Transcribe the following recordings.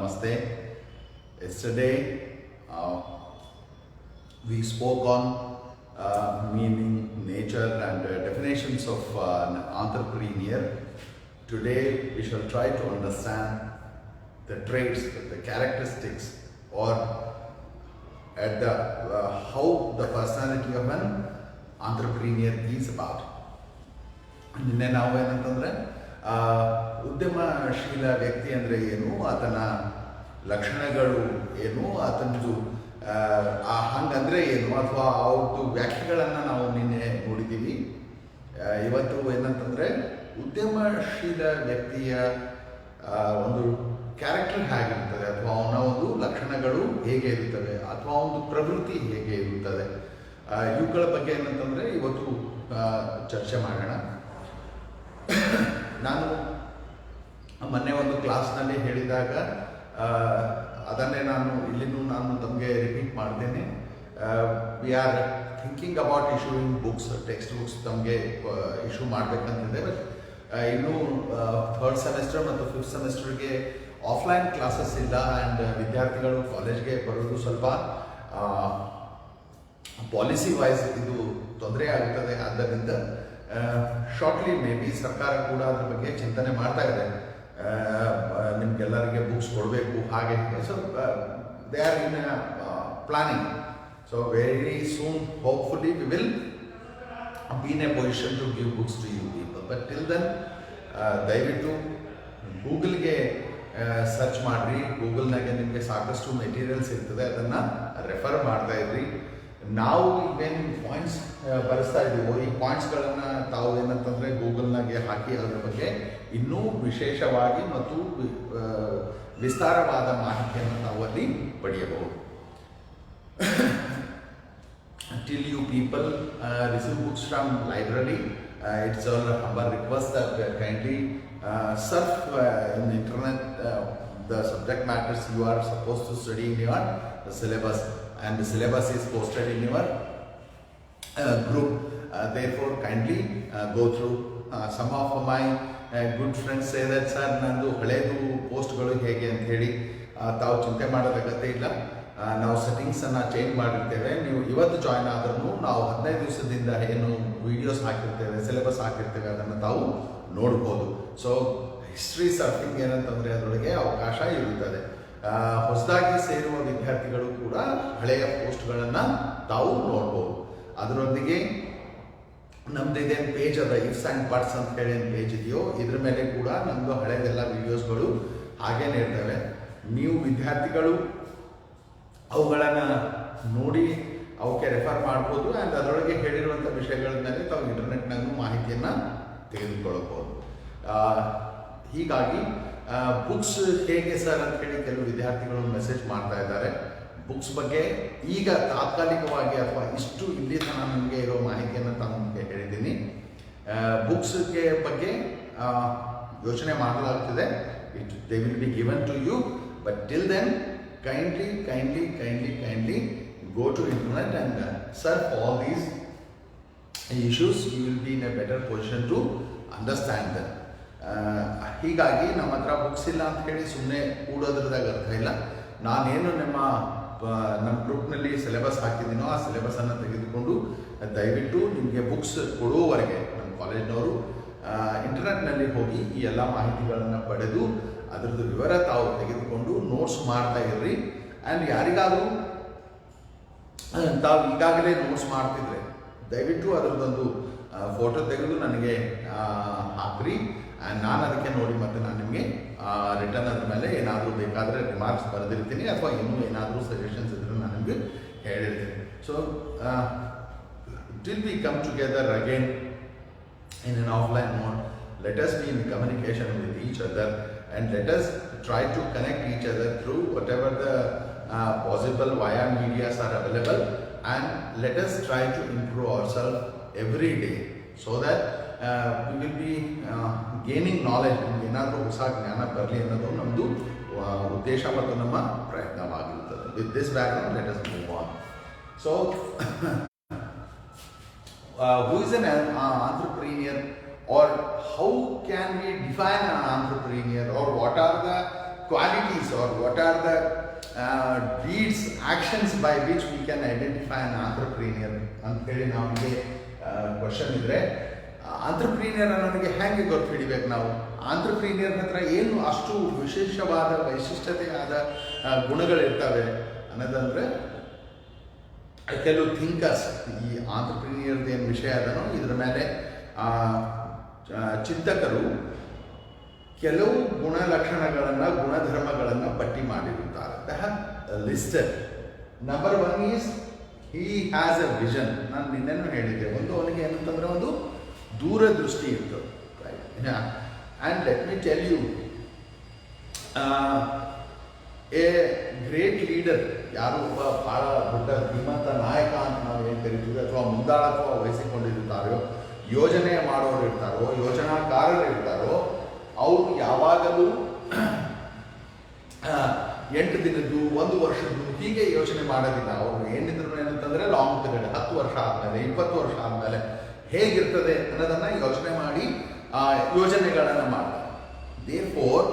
Namaste. Yesterday we spoke on meaning, nature and definitions of an entrepreneur. Today we shall try to understand the traits, the characteristics or at the how the personality of an entrepreneur is about. ನಿನ್ನೆ ನಾವು ಏನಂತಂದರೆ ಉದ್ಯಮಶೀಲ ವ್ಯಕ್ತಿ ಅಂದರೆ ಏನು, ಆತನ ಲಕ್ಷಣಗಳು ಏನು, ಆತನದು ಹಂಗಂದರೆ ಏನು ಅಥವಾ ಅವ್ರದ್ದು ವ್ಯಾಖ್ಯೆಗಳನ್ನು ನಾವು ನಿನ್ನೆ ನೋಡಿದ್ದೀವಿ. ಇವತ್ತು ಏನಂತಂದರೆ ಉದ್ಯಮಶೀಲ ವ್ಯಕ್ತಿಯ ಒಂದು ಕ್ಯಾರೆಕ್ಟರ್ ಹೇಗಿರ್ತದೆ ಅಥವಾ ಅವನ ಒಂದು ಲಕ್ಷಣಗಳು ಹೇಗೆ ಇರುತ್ತವೆ ಅಥವಾ ಒಂದು ಪ್ರವೃತ್ತಿ ಹೇಗೆ ಇರುತ್ತದೆ, ಇವುಗಳ ಬಗ್ಗೆ ಏನಂತಂದರೆ ಇವತ್ತು ಚರ್ಚೆ ಮಾಡೋಣ. ನಾನು ಮೊನ್ನೆ ಒಂದು ಕ್ಲಾಸ್ನಲ್ಲಿ ಹೇಳಿದಾಗ ಅದನ್ನೇ ನಾನು ತಮಗೆ ರಿಪೀಟ್ ಮಾಡ್ತೇನೆ. We are thinking about issuing books, text books ತಮಗೆ ಇಶ್ಯೂ ಮಾಡಬೇಕಂತಿದೆ. ಬಟ್ ಇನ್ನೂ ಥರ್ಡ್ ಸೆಮಿಸ್ಟರ್ ಮತ್ತು ಫಿಫ್ತ್ ಸೆಮಿಸ್ಟರ್ಗೆ ಆಫ್ಲೈನ್ ಕ್ಲಾಸಸ್ ಇಲ್ಲ ಆ್ಯಂಡ್ ವಿದ್ಯಾರ್ಥಿಗಳು ಕಾಲೇಜ್ಗೆ ಬರೋದು ಸ್ವಲ್ಪ ಪಾಲಿಸಿ ವೈಸ್ ಇದು ತೊಂದರೆ ಆಗುತ್ತದೆ. ಆದ್ದರಿಂದ ಶಾರ್ಟ್ಲಿ ಮೇ ಬಿ ಸರ್ಕಾರ ಕೂಡ ಅದ್ರ ಬಗ್ಗೆ ಚಿಂತನೆ ಮಾಡ್ತಾ ಇದೆ, ನಿಮ್ಗೆಲ್ಲರಿಗೆ ಬುಕ್ಸ್ ಕೊಡಬೇಕು ಹಾಗೆ. So they are in planning. So very soon hopefully we will be in a position to give books to you people. But till then ದಯವಿಟ್ಟು ಗೂಗಲ್ಗೆ ಸರ್ಚ್ ಮಾಡಿರಿ. ಗೂಗಲ್ನಾಗೆ ನಿಮಗೆ ಸಾಕಷ್ಟು ಮೆಟೀರಿಯಲ್ಸ್ ಇರ್ತದೆ, ಅದನ್ನು ರೆಫರ್ ಮಾಡ್ತಾ ಇದ್ರಿ. ನಾವು ಇವೇನು ಪಾಯಿಂಟ್ಸ್ ಬರೆಸ್ತಾ ಇದ್ದೀವೋ ಈ ಪಾಯಿಂಟ್ಸ್ಗಳನ್ನು ತಾವು ಏನಂತಂದರೆ ಗೂಗಲ್ನಾಗೆ ಹಾಕಿ ಅದರ ಬಗ್ಗೆ ಇನ್ನೂ ವಿಶೇಷವಾಗಿ ಮತ್ತು ವಿಸ್ತಾರವಾದ ಮಾಹಿತಿಯನ್ನು ನಾವು ಅಲ್ಲಿ ಪಡೆಯಬಹುದು. Till you people receive books from library, it's our humble request that kindly surf in the internet the subject matters you are supposed to study in your syllabus, and the syllabus is posted in your group. Therefore kindly go through. Some of my good friends say that sir ನಂದು ಹಳೇದು ಪೋಸ್ಟ್ಗಳು ಹೇಗೆ ಅಂತ ಹೇಳಿ ತಾವು ಚಿಂತೆ ಮಾಡೋದ ಅಗತ್ಯ ಇಲ್ಲ. ನಾವು ಸೆಟ್ಟಿಂಗ್ಸನ್ನು ಚೇಂಜ್ ಮಾಡಿರ್ತೇವೆ. ನೀವು ಇವತ್ತು ಜಾಯ್ನ್ ಆದ್ರೂ ನಾವು 15 ದಿವಸದಿಂದ ಏನು ವಿಡಿಯೋಸ್ ಹಾಕಿರ್ತೇವೆ, ಸಿಲೆಬಸ್ ಹಾಕಿರ್ತೇವೆ, ಅದನ್ನು ತಾವು ನೋಡ್ಬೋದು. ಸೊ ಹಿಸ್ಟ್ರಿ ಸರ್ಫಿಂಗ್ ಏನಂತಂದರೆ ಅದರೊಳಗೆ ಅವಕಾಶ ಇರುತ್ತದೆ. ಹೊಸದಾಗಿ ಸೇರುವ ವಿದ್ಯಾರ್ಥಿಗಳು ಕೂಡ ಹಳೆಯ ಪೋಸ್ಟ್ಗಳನ್ನು ತಾವು ನೋಡ್ಬೋದು. ಅದರೊಂದಿಗೆ ನಮ್ದು ಇದೇನು ಪೇಜ್ ಅದ, ಇಫ್ಸ್ ಆ್ಯಂಡ್ ಬಟ್ಸ್ ಅಂತ ಹೇಳಿ ಏನು ಪೇಜ್ ಇದೆಯೋ ಇದ್ರ ಮೇಲೆ ಕೂಡ ನಮ್ಮದು ಹಳೆಯದೆಲ್ಲ ವಿಡಿಯೋಸ್ಗಳು ಹಾಗೇನೇ ಇರ್ತವೆ. ನೀವು ವಿದ್ಯಾರ್ಥಿಗಳು ಅವುಗಳನ್ನು ನೋಡಿ ಅವಕ್ಕೆ ರೆಫರ್ ಮಾಡ್ಬೋದು ಆ್ಯಂಡ್ ಅದರೊಳಗೆ ಹೇಳಿರುವಂಥ ವಿಷಯಗಳ ಮೇಲೆ ತಾವು ಇಂಟರ್ನೆಟ್ನಾಗೂ ಮಾಹಿತಿಯನ್ನು ತೆಗೆದುಕೊಳ್ಳಬಹುದು. ಹೀಗಾಗಿ ಬುಕ್ಸ್ ಹೇಗೆ ಸರ್ ಅಂತ ಹೇಳಿ ಕೆಲವು ವಿದ್ಯಾರ್ಥಿಗಳು ಮೆಸೇಜ್ ಮಾಡ್ತಾ ಇದ್ದಾರೆ. ಬುಕ್ಸ್ ಬಗ್ಗೆ ಈಗ ತಾತ್ಕಾಲಿಕವಾಗಿ ಅಥವಾ ಇಷ್ಟು ಇಲ್ಲಿ ತನಕ ನನಗೆ ಇರೋ ಮಾಹಿತಿಯನ್ನು ತಾನು ನಿಮಗೆ ಹೇಳಿದ್ದೀನಿ. ಬುಕ್ಸ್ಗೆ ಬಗ್ಗೆ ಯೋಚನೆ ಮಾಡಲಾಗ್ತಿದೆ. They will be given to you, but till then kindly go to internet and search all these issues. You will be in a better position to understand them. ಹೀಗಾಗಿ ನಮ್ಮ ಹತ್ರ ಬುಕ್ಸ್ ಇಲ್ಲ ಅಂತ ಹೇಳಿ ಸುಮ್ಮನೆ ಕೂಡೋದ್ರದಾಗ ಅರ್ಥ ಇಲ್ಲ. ನಾನೇನು ನಮ್ಮ ಗ್ರೂಪ್ನಲ್ಲಿ ಸಿಲೆಬಸ್ ಹಾಕಿದ್ದೀನೋ ಆ ಸಿಲೆಬಸನ್ನು ತೆಗೆದುಕೊಂಡು ದಯವಿಟ್ಟು ನಿಮಗೆ ಬುಕ್ಸ್ ಕೊಡುವವರೆಗೆ ನಮ್ಮ ಕಾಲೇಜ್ನವರು ಇಂಟರ್ನೆಟ್ನಲ್ಲಿ ಹೋಗಿ ಈ ಎಲ್ಲ ಮಾಹಿತಿಗಳನ್ನು ಪಡೆದು ಅದರದ್ದು ವಿವರ ತಾವು ತೆಗೆದುಕೊಂಡು ನೋಟ್ಸ್ ಮಾಡ್ತಾ ಇರ್ರಿ. ಆ್ಯಂಡ್ ಯಾರಿಗಾದರೂ ತಾವು ಈಗಾಗಲೇ ನೋಟ್ಸ್ ಮಾಡ್ತಿದ್ರೆ ದಯವಿಟ್ಟು ಅದರದ್ದೊಂದು ಫೋಟೋ ತೆಗೆದು ನನಗೆ ಹಾಕ್ರಿ. ಆ್ಯಂಡ್ ನಾನು ಅದಕ್ಕೆ ನೋಡಿ ಮತ್ತು ನಾನು ನಿಮಗೆ ರಿಟರ್ನ್ ಅದ್ರ ಮೇಲೆ ಏನಾದರೂ ಬೇಕಾದರೆ ರಿಮಾರ್ಕ್ಸ್ ಬರೆದಿರ್ತೀನಿ ಅಥವಾ ಇನ್ನೂ ಏನಾದರೂ ಸಜೆಷನ್ಸ್ ಇದ್ದರೆ ನಾನು ನಿಮಗೆ ಹೇಳಿರ್ತೀನಿ. So till we come together again in an offline mode, let us be in communication with each other and let us try to connect each other through whatever the possible via medias are available, and let us try to improve ourselves every day so that we will be gaining knowledge. ಏನಾದರೂ ಹೊಸ ಜ್ಞಾನ ಬರಲಿ ಅನ್ನೋದು ನಮ್ಮದು ಉದ್ದೇಶ ಮತ್ತು ನಮ್ಮ ಪ್ರಯತ್ನವಾಗಿರುತ್ತದೆ. With this background, let us move on. So who is an entrepreneur, or how can we define an entrepreneur, or what are the qualities or what are the deeds, actions by which we can identify an entrepreneur ಅಂತೇಳಿ ನಮಗೆ question ಇದ್ರೆ, ಆಂಟ್ರಪ್ರೀನಿಯರ್ ಅನ್ನೋನಿಗೆ ಹೇಗೆ ಗೊತ್ತು ಹಿಡಿಬೇಕು ನಾವು? ಆಂಟ್ರಪ್ರೀನಿಯರ್ ಹತ್ರ ಏನು ಅಷ್ಟು ವಿಶೇಷವಾದ ವೈಶಿಷ್ಟ್ಯತೆಯಾದ ಗುಣಗಳಿರ್ತವೆ ಅನ್ನೋದಂದರೆ, ಕೆಲವು ಥಿಂಕರ್ಸ್ ಈ ಆಂಟ್ರಪ್ರೀನಿಯರ್ದು ಏನು ವಿಷಯ ಅದನೋ ಇದರ ಮೇಲೆ ಚಿಂತಕರು ಕೆಲವು ಗುಣಲಕ್ಷಣಗಳನ್ನು, ಗುಣಧರ್ಮಗಳನ್ನು ಪಟ್ಟಿ ಮಾಡಿರುತ್ತಾರೆ. They have listed. Number 1 is he has a vision. ನಾನು ನಿನ್ನೆನೂ ಹೇಳಿದ್ದೆ, ಒಂದು ಅವನಿಗೆ ಏನಂತಂದರೆ ಒಂದು ದೂರದೃಷ್ಟಿ ಇತ್ತು. Right. And let me tell you, a great leader, ಯಾರು ಒಬ್ಬ ಭಾಳ ದೊಡ್ಡ ಧೀಮಂತ ನಾಯಕ ಅಂತ ನಾವು ಏನು ಕರಿತೀವಿ, ಅಥವಾ ಮುಂದಾಳತ್ವ ವಹಿಸಿಕೊಂಡಿರುತ್ತಾರೋ, ಯೋಜನೆ ಮಾಡೋರು ಇರ್ತಾರೋ, ಯೋಜನಾಕಾರರು ಇರ್ತಾರೋ, ಅವರು ಯಾವಾಗಲೂ 8 ದಿನದ್ದು, 1 ವರ್ಷದ್ದು ಹೀಗೆ ಯೋಚನೆ ಮಾಡೋದಿಲ್ಲ. ಅವರು ಏನಿದ್ರು ಏನಂತಂದರೆ ಲಾಂಗ್ ಪೀರಿಯಡ್, 10 ವರ್ಷ ಆದಮೇಲೆ, 20 ವರ್ಷ ಆದಮೇಲೆ ಹೇಗಿರ್ತದೆ ಅನ್ನೋದನ್ನು ಯೋಚನೆ ಮಾಡಿ ಯೋಜನೆಗಳನ್ನು ಮಾಡ್ತಾರೆ. Therefore,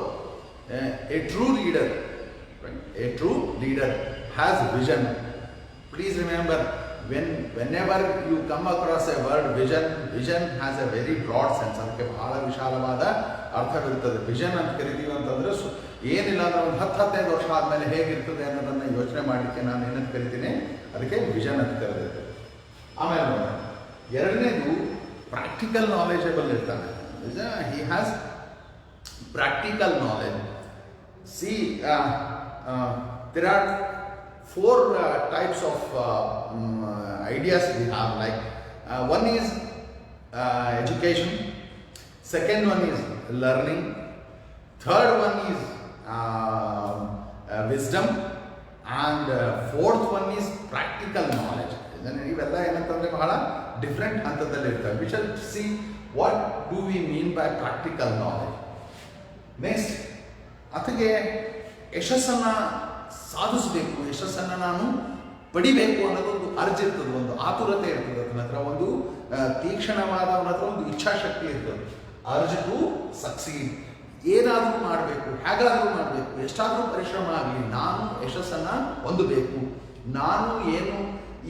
a true leader, right? A true leader has vision. Please remember, whenever you come across a word vision has a very broad sense. ಅದಕ್ಕೆ ಬಹಳ ವಿಶಾಲವಾದ ಅರ್ಥವಿರ್ತದೆ. ವಿಷನ್ ಅಂತ ಕರಿತೀವಿ ಅಂತಂದರೆ ಏನಿಲ್ಲ ಅಂದ್ರೆ ಒಂದು 10-15 ವರ್ಷ ಆದಮೇಲೆ ಹೇಗಿರ್ತದೆ ಅನ್ನೋದನ್ನು ಯೋಚನೆ ಮಾಡಲಿಕ್ಕೆ ನಾನು ಏನಂತ ಕರಿತೀನಿ, ಅದಕ್ಕೆ ವಿಷನ್ ಅಂತ ಕರೆದಿರ್ತದೆ. ಆಮೇಲೆ ಎರಡನೇದು ಪ್ರಾಕ್ಟಿಕಲ್ ನಾಲೆಜಬಲ್ ಇರ್ತಾನೆ. He has practical knowledge. C there are 4 types of ideas we have. Like one is education, second one is learning, third one is wisdom, and fourth one is practical knowledge. ಇವೆಲ್ಲ ಏನಂತಂದರೆ ಬಹಳ different ಹಂತದಲ್ಲಿ ಇರ್ತವೆ. V shall see what do we mean by practical knowledge. Next, ಅದಕ್ಕೆ ಯಶಸ್ಸನ್ನು ಸಾಧಿಸಬೇಕು, ಯಶಸ್ಸನ್ನು ನಾನು ಪಡಿಬೇಕು ಅನ್ನೋದೊಂದು ಅರ್ಜಿ ಇರ್ತದೆ, ಒಂದು ಆತುರತೆ ಇರ್ತದೆ. ಅದನ್ನ ಹತ್ರ ಒಂದು ತೀಕ್ಷ್ಣವಾದ, ಅವನ ಹತ್ರ ಒಂದು ಇಚ್ಛಾಶಕ್ತಿ ಇರ್ತದೆ. Urge to succeed. ಏನಾದರೂ ಮಾಡಬೇಕು, ಹೇಗಾದರೂ ಮಾಡಬೇಕು, ಎಷ್ಟಾದರೂ ಪರಿಶ್ರಮ ಆಗಲಿ, ನಾನು ಯಶಸ್ಸನ್ನು ಹೊಂದಬೇಕು. ನಾನು ಏನು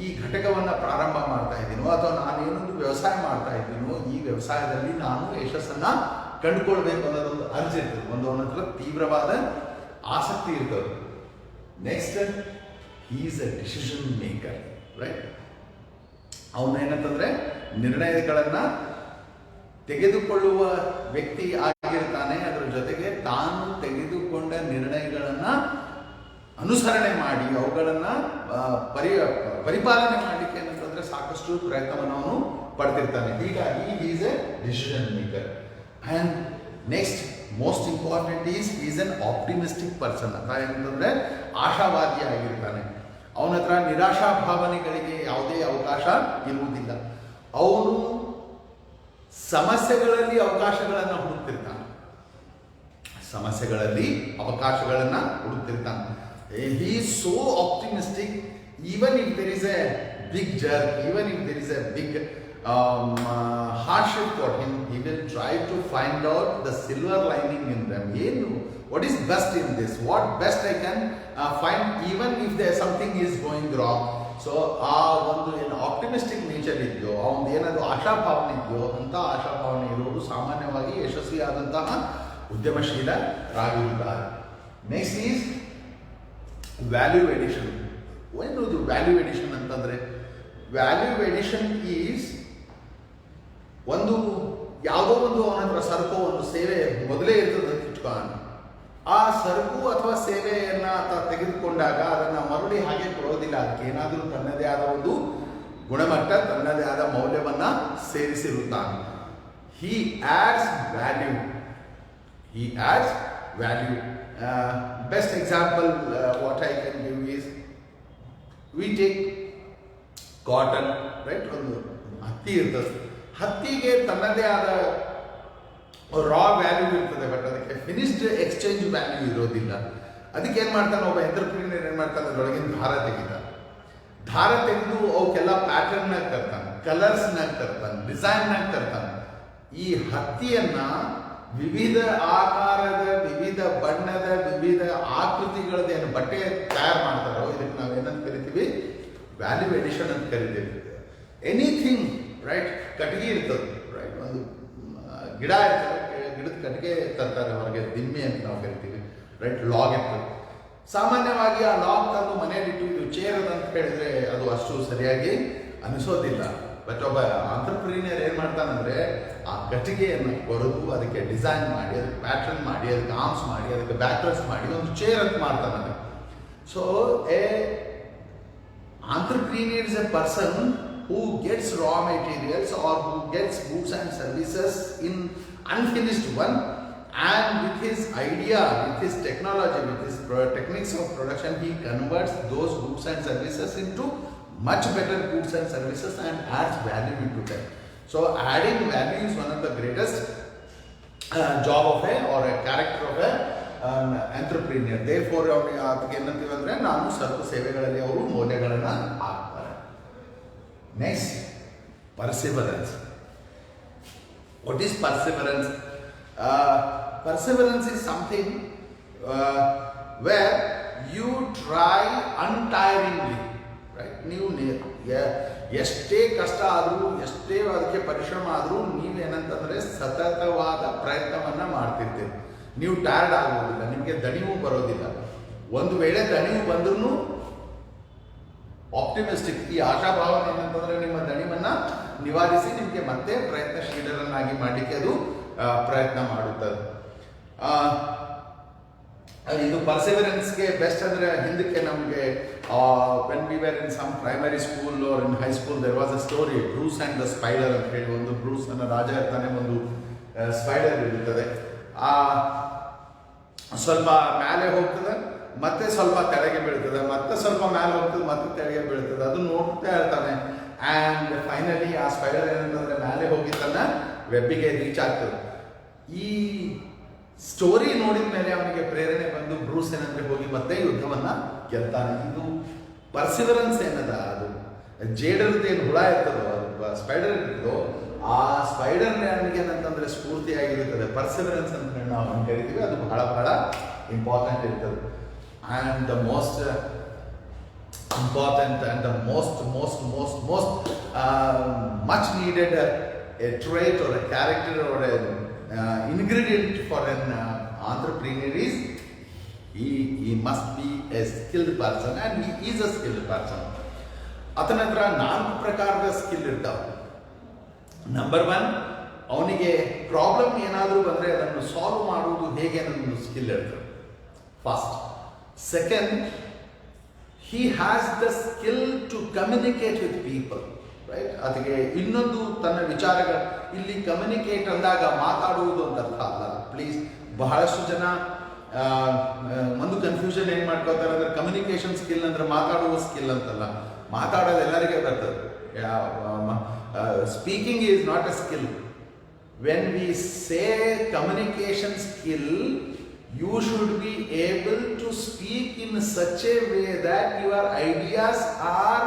ಈ ಘಟಕವನ್ನು ಪ್ರಾರಂಭ ಮಾಡ್ತಾ ಇದ್ದೀನೋ, ಅಥವಾ ನಾನೇನೊಂದು ವ್ಯವಸಾಯ ಮಾಡ್ತಾ ಇದ್ದೀನೋ, ಈ ವ್ಯವಸಾಯದಲ್ಲಿ ನಾನು ಯಶಸ್ಸನ್ನು ಕಂಡುಕೊಳ್ಬೇಕು ಅನ್ನೋದೊಂದು ಅರ್ಜಿ ಇರ್ತದೆ. ಒಂದು ಅವನ ಹತ್ರ ತೀವ್ರವಾದ ಆಸಕ್ತಿ ಇರ್ತದೆ. Next, he is A decision maker. Right. ಅವನು ಏನಂತಂದರೆ ನಿರ್ಣಯಗಳನ್ನು ತೆಗೆದುಕೊಳ್ಳುವ ವ್ಯಕ್ತಿ ಆಗಿರ್ತಾನೆ. ಅದರ ಜೊತೆಗೆ ತಾನು ತೆಗೆದುಕೊಂಡ ನಿರ್ಣಯಗಳನ್ನು ಅನುಸರಣೆ ಮಾಡಿ ಅವುಗಳನ್ನು ಪರಿಪಾಲನೆ ಮಾಡಲಿಕ್ಕೆ ಏನಂತಂದರೆ ಸಾಕಷ್ಟು ಪ್ರಯತ್ನವನ್ನು ಅವನು ಪಡೆದಿರ್ತಾನೆ. ಹೀಗಾಗಿ he is A decision maker. And next, most important is N optimistic person. ಅಥವಾ ಏನಂತಂದರೆ ಆಶಾವಾದಿ ಆಗಿರ್ತಾನೆ. ಅವನ ಹತ್ರ ನಿರಾಶಾ ಭಾವನೆಗಳಿಗೆ ಯಾವುದೇ ಅವಕಾಶ ಇರುವುದಿಲ್ಲ. ಅವನು ಸಮಸ್ಯೆಗಳಲ್ಲಿ ಅವಕಾಶಗಳನ್ನು ಹುಡುಕ್ತಿರ್ತಾನೆ. ಸಮಸ್ಯೆಗಳಲ್ಲಿ ಅವಕಾಶಗಳನ್ನು ಹುಡುಕ್ತಿರ್ತಾನೆ. He is so optimistic. Even if there is a big jerk, even if there is a big hardship for him, he will try to find out the silver lining in them. What is best in this? What best I can find, even if there something is going wrong. So ಆ ಒಂದು ಏನು optimistic nature ಇದೆಯೋ, ಅವನು ಏನಾದರೂ ಆಶಾಭಾವನೆ ಇದೆಯೋ, ಅಂಥ ಆಶಾಭಾವನೆ ಇರೋರು ಸಾಮಾನ್ಯವಾಗಿ ಯಶಸ್ವಿಯಾದಂತಹ ಉದ್ಯಮಶೀಲರಾಗಿರುತ್ತಾರೆ. Next is value addition. ಏನದು ವ್ಯಾಲ್ಯೂ ಎಡಿಷನ್ ಅಂತಂದರೆ? ವ್ಯಾಲ್ಯೂ ಎಡಿಷನ್ ಈಸ್ ಒಂದು ಯಾವುದೋ ಒಂದು ಅವನ ಹತ್ರ ಸರಕು, ಒಂದು ಸೇವೆ ಮೊದಲೇ ಇರ್ತದೆ ಅಂತ ಇಟ್ಕೊಳ್ಳೋಣ. ಆ ಸರಕು ಅಥವಾ ಸೇವೆಯನ್ನು ತೆಗೆದುಕೊಂಡಾಗ ಅದನ್ನು ಮರಳಿ ಹಾಗೆ ಕೊಡೋದಿಲ್ಲ. ಅದಕ್ಕೆ ಏನಾದರೂ ತನ್ನದೇ ಆದ ಒಂದು ಗುಣಮಟ್ಟ, ತನ್ನದೇ ಆದ ಮೌಲ್ಯವನ್ನು ಸೇರಿಸಿರುತ್ತಾನೆ. He adds value. He adds value. Best example what I can give is, we take cotton, right? ಒಂದು ಹತ್ತಿ ಇರ್ತದೆ. ಹತ್ತಿಗೆ ತನ್ನದೇ ಆದ ರಾ ವ್ಯಾಲ್ಯೂ ಇರ್ತದೆ, ಬಟ್ ಅದಕ್ಕೆ ಫಿನಿಶ್ಡ್ ಎಕ್ಸ್ಚೇಂಜ್ ವ್ಯಾಲ್ಯೂ ಇರೋದಿಲ್ಲ. ಅದಕ್ಕೆ ಏನು ಮಾಡ್ತಾನೆ ಒಬ್ಬ ಎಂಟರ್ಪ್ರಿನಿಯರ್, ಏನು ಮಾಡ್ತಾನೆ, ಅದರೊಳಗಿನ ದಾರ ತೆಗಿತಾನೆ. ದಾರ ತೆಗೆದು ಅವಕ್ಕೆಲ್ಲ ಪ್ಯಾಟರ್ನ್ನಾಗಿ ತರ್ತಾನೆ, ಕಲರ್ಸ್ನಾಗಿ ತರ್ತಾನೆ, ಡಿಸೈನ್ನಾಗಿ ತರ್ತಾನೆ. ಈ ಹತ್ತಿಯನ್ನು ವಿವಿಧ ಆಕಾರದ, ವಿವಿಧ ಬಣ್ಣದ, ವಿವಿಧ ಆಕೃತಿಗಳದ್ದೇನು ಬಟ್ಟೆ ತಯಾರು ಮಾಡ್ತಾರೋ ಇದಕ್ಕೆ ನಾವೇನಂತ ಕರಿತೀವಿ, ವ್ಯಾಲ್ಯೂ ಎಡಿಷನ್ ಅಂತ ಕರಿತೀವಿ. ಎನಿಥಿಂಗ್ ರೈಟ್, ಕಟ್ಟಿಗೆ ಇರ್ತದೆ ರೈಟ್, ಒಂದು ಗಿಡ ಇರ್ತದೆ, ಗಿಡದ ಕಟ್ಟಿಗೆ ತರ್ತಾರೆ ಹೊರಗೆ, ದಿಮ್ಮೆ ಅಂತ ನಾವು ಕರಿತೀವಿ ರೈಟ್. ಲಾಗ್ ಇರ್ತದೆ. ಸಾಮಾನ್ಯವಾಗಿ ಆ ಲಾಗ್ ತಂದು ಮನೆಯಲ್ಲಿಟ್ಟು ಇದು ಚೇರ್ ಅಂತ ಹೇಳಿದ್ರೆ ಅದು ಅಷ್ಟು ಸರಿಯಾಗಿ ಅನಿಸೋದಿಲ್ಲ. ಬಟ್ ಒಬ್ಬ ಆಂಟ್ರಪ್ರಿನಿಯರ್ ಏನು ಮಾಡ್ತಾನಂದ್ರೆ ಆ ಕಟ್ಟಿಗೆಯನ್ನು ಕೊರೆದು ಅದಕ್ಕೆ ಡಿಸೈನ್ ಮಾಡಿ, ಅದಕ್ಕೆ ಪ್ಯಾಟರ್ನ್ ಮಾಡಿ, ಅದಕ್ಕೆ ಆರ್ಮ್ಸ್ ಮಾಡಿ, ಅದಕ್ಕೆ ಬ್ಯಾಕ್ಲೆಟ್ಸ್ ಮಾಡಿ ಒಂದು ಚೇರ್ ಅಂತ ಮಾಡ್ತಾನೆ. So A entrepreneur is a person who gets raw materials or who gets goods and services in unfinished one, and with his idea, with his technology, with his techniques of production, he converts those goods and services into much better goods and services and adds value into them. So adding value is one of the greatest job of a or a character of a entrepreneur. Therefore ಅದಕ್ಕೆ ಏನಂತೀವಿ ಅಂದರೆ ನಾನು ಸರಕು ಸೇವೆಗಳಲ್ಲಿ ಅವರು ಮೌಲ್ಯಗಳನ್ನು ಹಾಕ್ತಾರೆ. Next, perseverance. What is perseverance? Perseverance is something where you try untiringly right. ನೀವು ಎಷ್ಟೇ ಕಷ್ಟ ಆದರೂ, ಎಷ್ಟೇ ಅದಕ್ಕೆ ಪರಿಶ್ರಮ ಆದರೂ ನೀವೇನಂತಂದರೆ ಸತತವಾದ ಪ್ರಯತ್ನವನ್ನು ಮಾಡ್ತಿರ್ತೀರಿ. ನೀವು ಟಯರ್ಡ್ ಆಗೋದಿಲ್ಲ, ನಿಮಗೆ ದಣಿವು ಬರೋದಿಲ್ಲ. ಒಂದು ವೇಳೆ ದಣಿವು ಬಂದ್ರೂ ಆಪ್ಟಿಮಿಸ್ಟಿಕ್, ಈ ಆಶಾಭಾವನೆ ಏನಂತಂದ್ರೆ ನಿಮ್ಮ ದಣಿವನ್ನು ನಿವಾರಿಸಿ ನಿಮಗೆ ಮತ್ತೆ ಪ್ರಯತ್ನಶೀಲರನ್ನಾಗಿ ಮಾಡಲಿಕ್ಕೆ ಅದು ಪ್ರಯತ್ನ ಮಾಡುತ್ತದೆ. ಇದು ಪರ್ಸಿವರೆನ್ಸ್ಗೆ ಬೆಸ್ಟ್ ಅಂದರೆ ಹಿಂದಕ್ಕೆ ನಮಗೆ when we were in some primary school or in high school there was a story, Bruce and the spider ಅಂತ ಹೇಳಿ. ಒಂದು ಬ್ರೂಸ್ ಅನ್ನೋ ರಾಜ ಇರ್ತಾನೆ, ಒಂದು ಸ್ಪೈಡರ್ ಇರುತ್ತದೆ. ಸ್ವಲ್ಪ ಮೇಲೆ ಹೋಗ್ತದೆ, ಮತ್ತೆ ಸ್ವಲ್ಪ ಕೆಳಗೆ ಬೀಳ್ತದೆ, ಮತ್ತೆ ಸ್ವಲ್ಪ ಮೇಲೆ ಹೋಗ್ತದೆ, ಮತ್ತೆ ಕೆಳಗೆ ಬೀಳ್ತದೆ. ಅದು ನೋಡ್ತಾ ಇರ್ತಾನೆ. ಆ್ಯಂಡ್ ಫೈನಲಿ ಆ ಸ್ಪೈಡರ್ ಏನಂತಂದ್ರೆ ಮೇಲೆ ಹೋಗಿ ತನ್ನ ವೆಬ್ಬಿಗೆ ರೀಚ್ ಆಗ್ತದೆ. ಈ ಸ್ಟೋರಿ ನೋಡಿದ ಮೇಲೆ ಅವನಿಗೆ ಪ್ರೇರಣೆ ಬಂದು ಬ್ರೂಸ್ ಏನಂದ್ರೆ ಹೋಗಿ ಮತ್ತೆ ಯುದ್ಧವನ್ನ ಗೆಲ್ತಾನೆ. ಇದು ಪರ್ಸಿವರೆನ್ಸ್ ಏನದ, ಅದು ಜೇಡರದ್ದೇನು ಹುಳ ಇರ್ತದೋ, ಅದು ಸ್ಪೈಡರ್ ಇರ್ತದೋ, ಆ ಸ್ಪೈಡರ್ ನಮಗೆ ಏನಂತಂದ್ರೆ ಸ್ಫೂರ್ತಿಯಾಗಿರುತ್ತದೆ. ಪರ್ಸಿವರೆನ್ಸ್ ಅಂತ ನಾವು ಕರಿತೀವಿ. ಅದು ಬಹಳ ಬಹಳ ಇಂಪಾರ್ಟೆಂಟ್ ಇರ್ತದೆ. And the most important and the most much needed A trait or a character or an ingredient for an entrepreneur is he must be a skilled person, and he is a skilled person. ಆತನ ಹತ್ರ 4 ಪ್ರಕಾರದ skill ಇರ್ತಾವೆ. Number 1, ಅವನಿಗೆ problem ಏನಾದರೂ ಬಂದರೆ ಅದನ್ನು solve ಮಾಡುವುದು ಹೇಗೆ ಅನ್ನೋದು ಸ್ಕಿಲ್ ಇರ್ತದೆ first. Second, he has the skill to communicate with people right. ಅದಕ್ಕೆ ಇನ್ನೊಂದು ತನ್ನ ವಿಚಾರಗಳು, ಇಲ್ಲಿ ಕಮ್ಯುನಿಕೇಟ್ ಅಂದಾಗ ಮಾತಾಡುವುದು ಅಂತ ಅರ್ಥ ಅಲ್ಲ. ಪ್ಲೀಸ್, ಬಹಳಷ್ಟು ಜನ ಒಂದು ಕನ್ಫ್ಯೂಷನ್ ಏನು ಮಾಡ್ಕೋತಾರೆ ಅಂದರೆ ಕಮ್ಯುನಿಕೇಷನ್ ಸ್ಕಿಲ್ ಅಂದರೆ ಮಾತಾಡುವ ಸ್ಕಿಲ್ ಅಂತಲ್ಲ. ಮಾತಾಡೋದು ಎಲ್ಲರಿಗೆ ಬರ್ತದೆ. Speaking is not a skill. When we say communication skill, you should be able to speak in such a way that your ideas are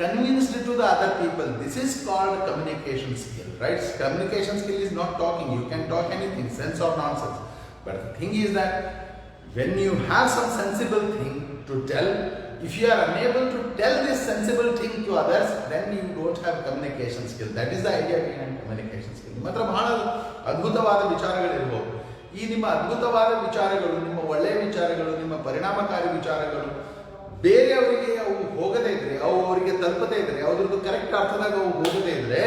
convinced to the other people. This is called communication skill, right? Communication skill is not talking. You can talk anything, sense or nonsense. But the thing is that when you have some sensible thing to tell, if you are unable to tell this sensible thing to others, then you don't have communication skill. That is the idea behind communication skill. ನಿಮ್ಮ ಹತ್ರ ಬಹಳ ಅದ್ಭುತವಾದ ವಿಚಾರಗಳಿರ್ಬೋದು. ಈ ನಿಮ್ಮ ಅದ್ಭುತವಾದ ವಿಚಾರಗಳು, ನಿಮ್ಮ ಒಳ್ಳೆಯ ವಿಚಾರಗಳು, ನಿಮ್ಮ ಪರಿಣಾಮಕಾರಿ ವಿಚಾರಗಳು ಬೇರೆಯವರಿಗೆ ಅವು ಹೋಗದೇ ಇದ್ರೆ, ಅವು ಅವರಿಗೆ ತಲುಪದೇ ಇದ್ರೆ, ಯಾವುದ್ರದ್ದು ಕರೆಕ್ಟ್ ಅರ್ಥದಾಗ ಅವು ಹೋಗದೇ ಇದ್ರೆ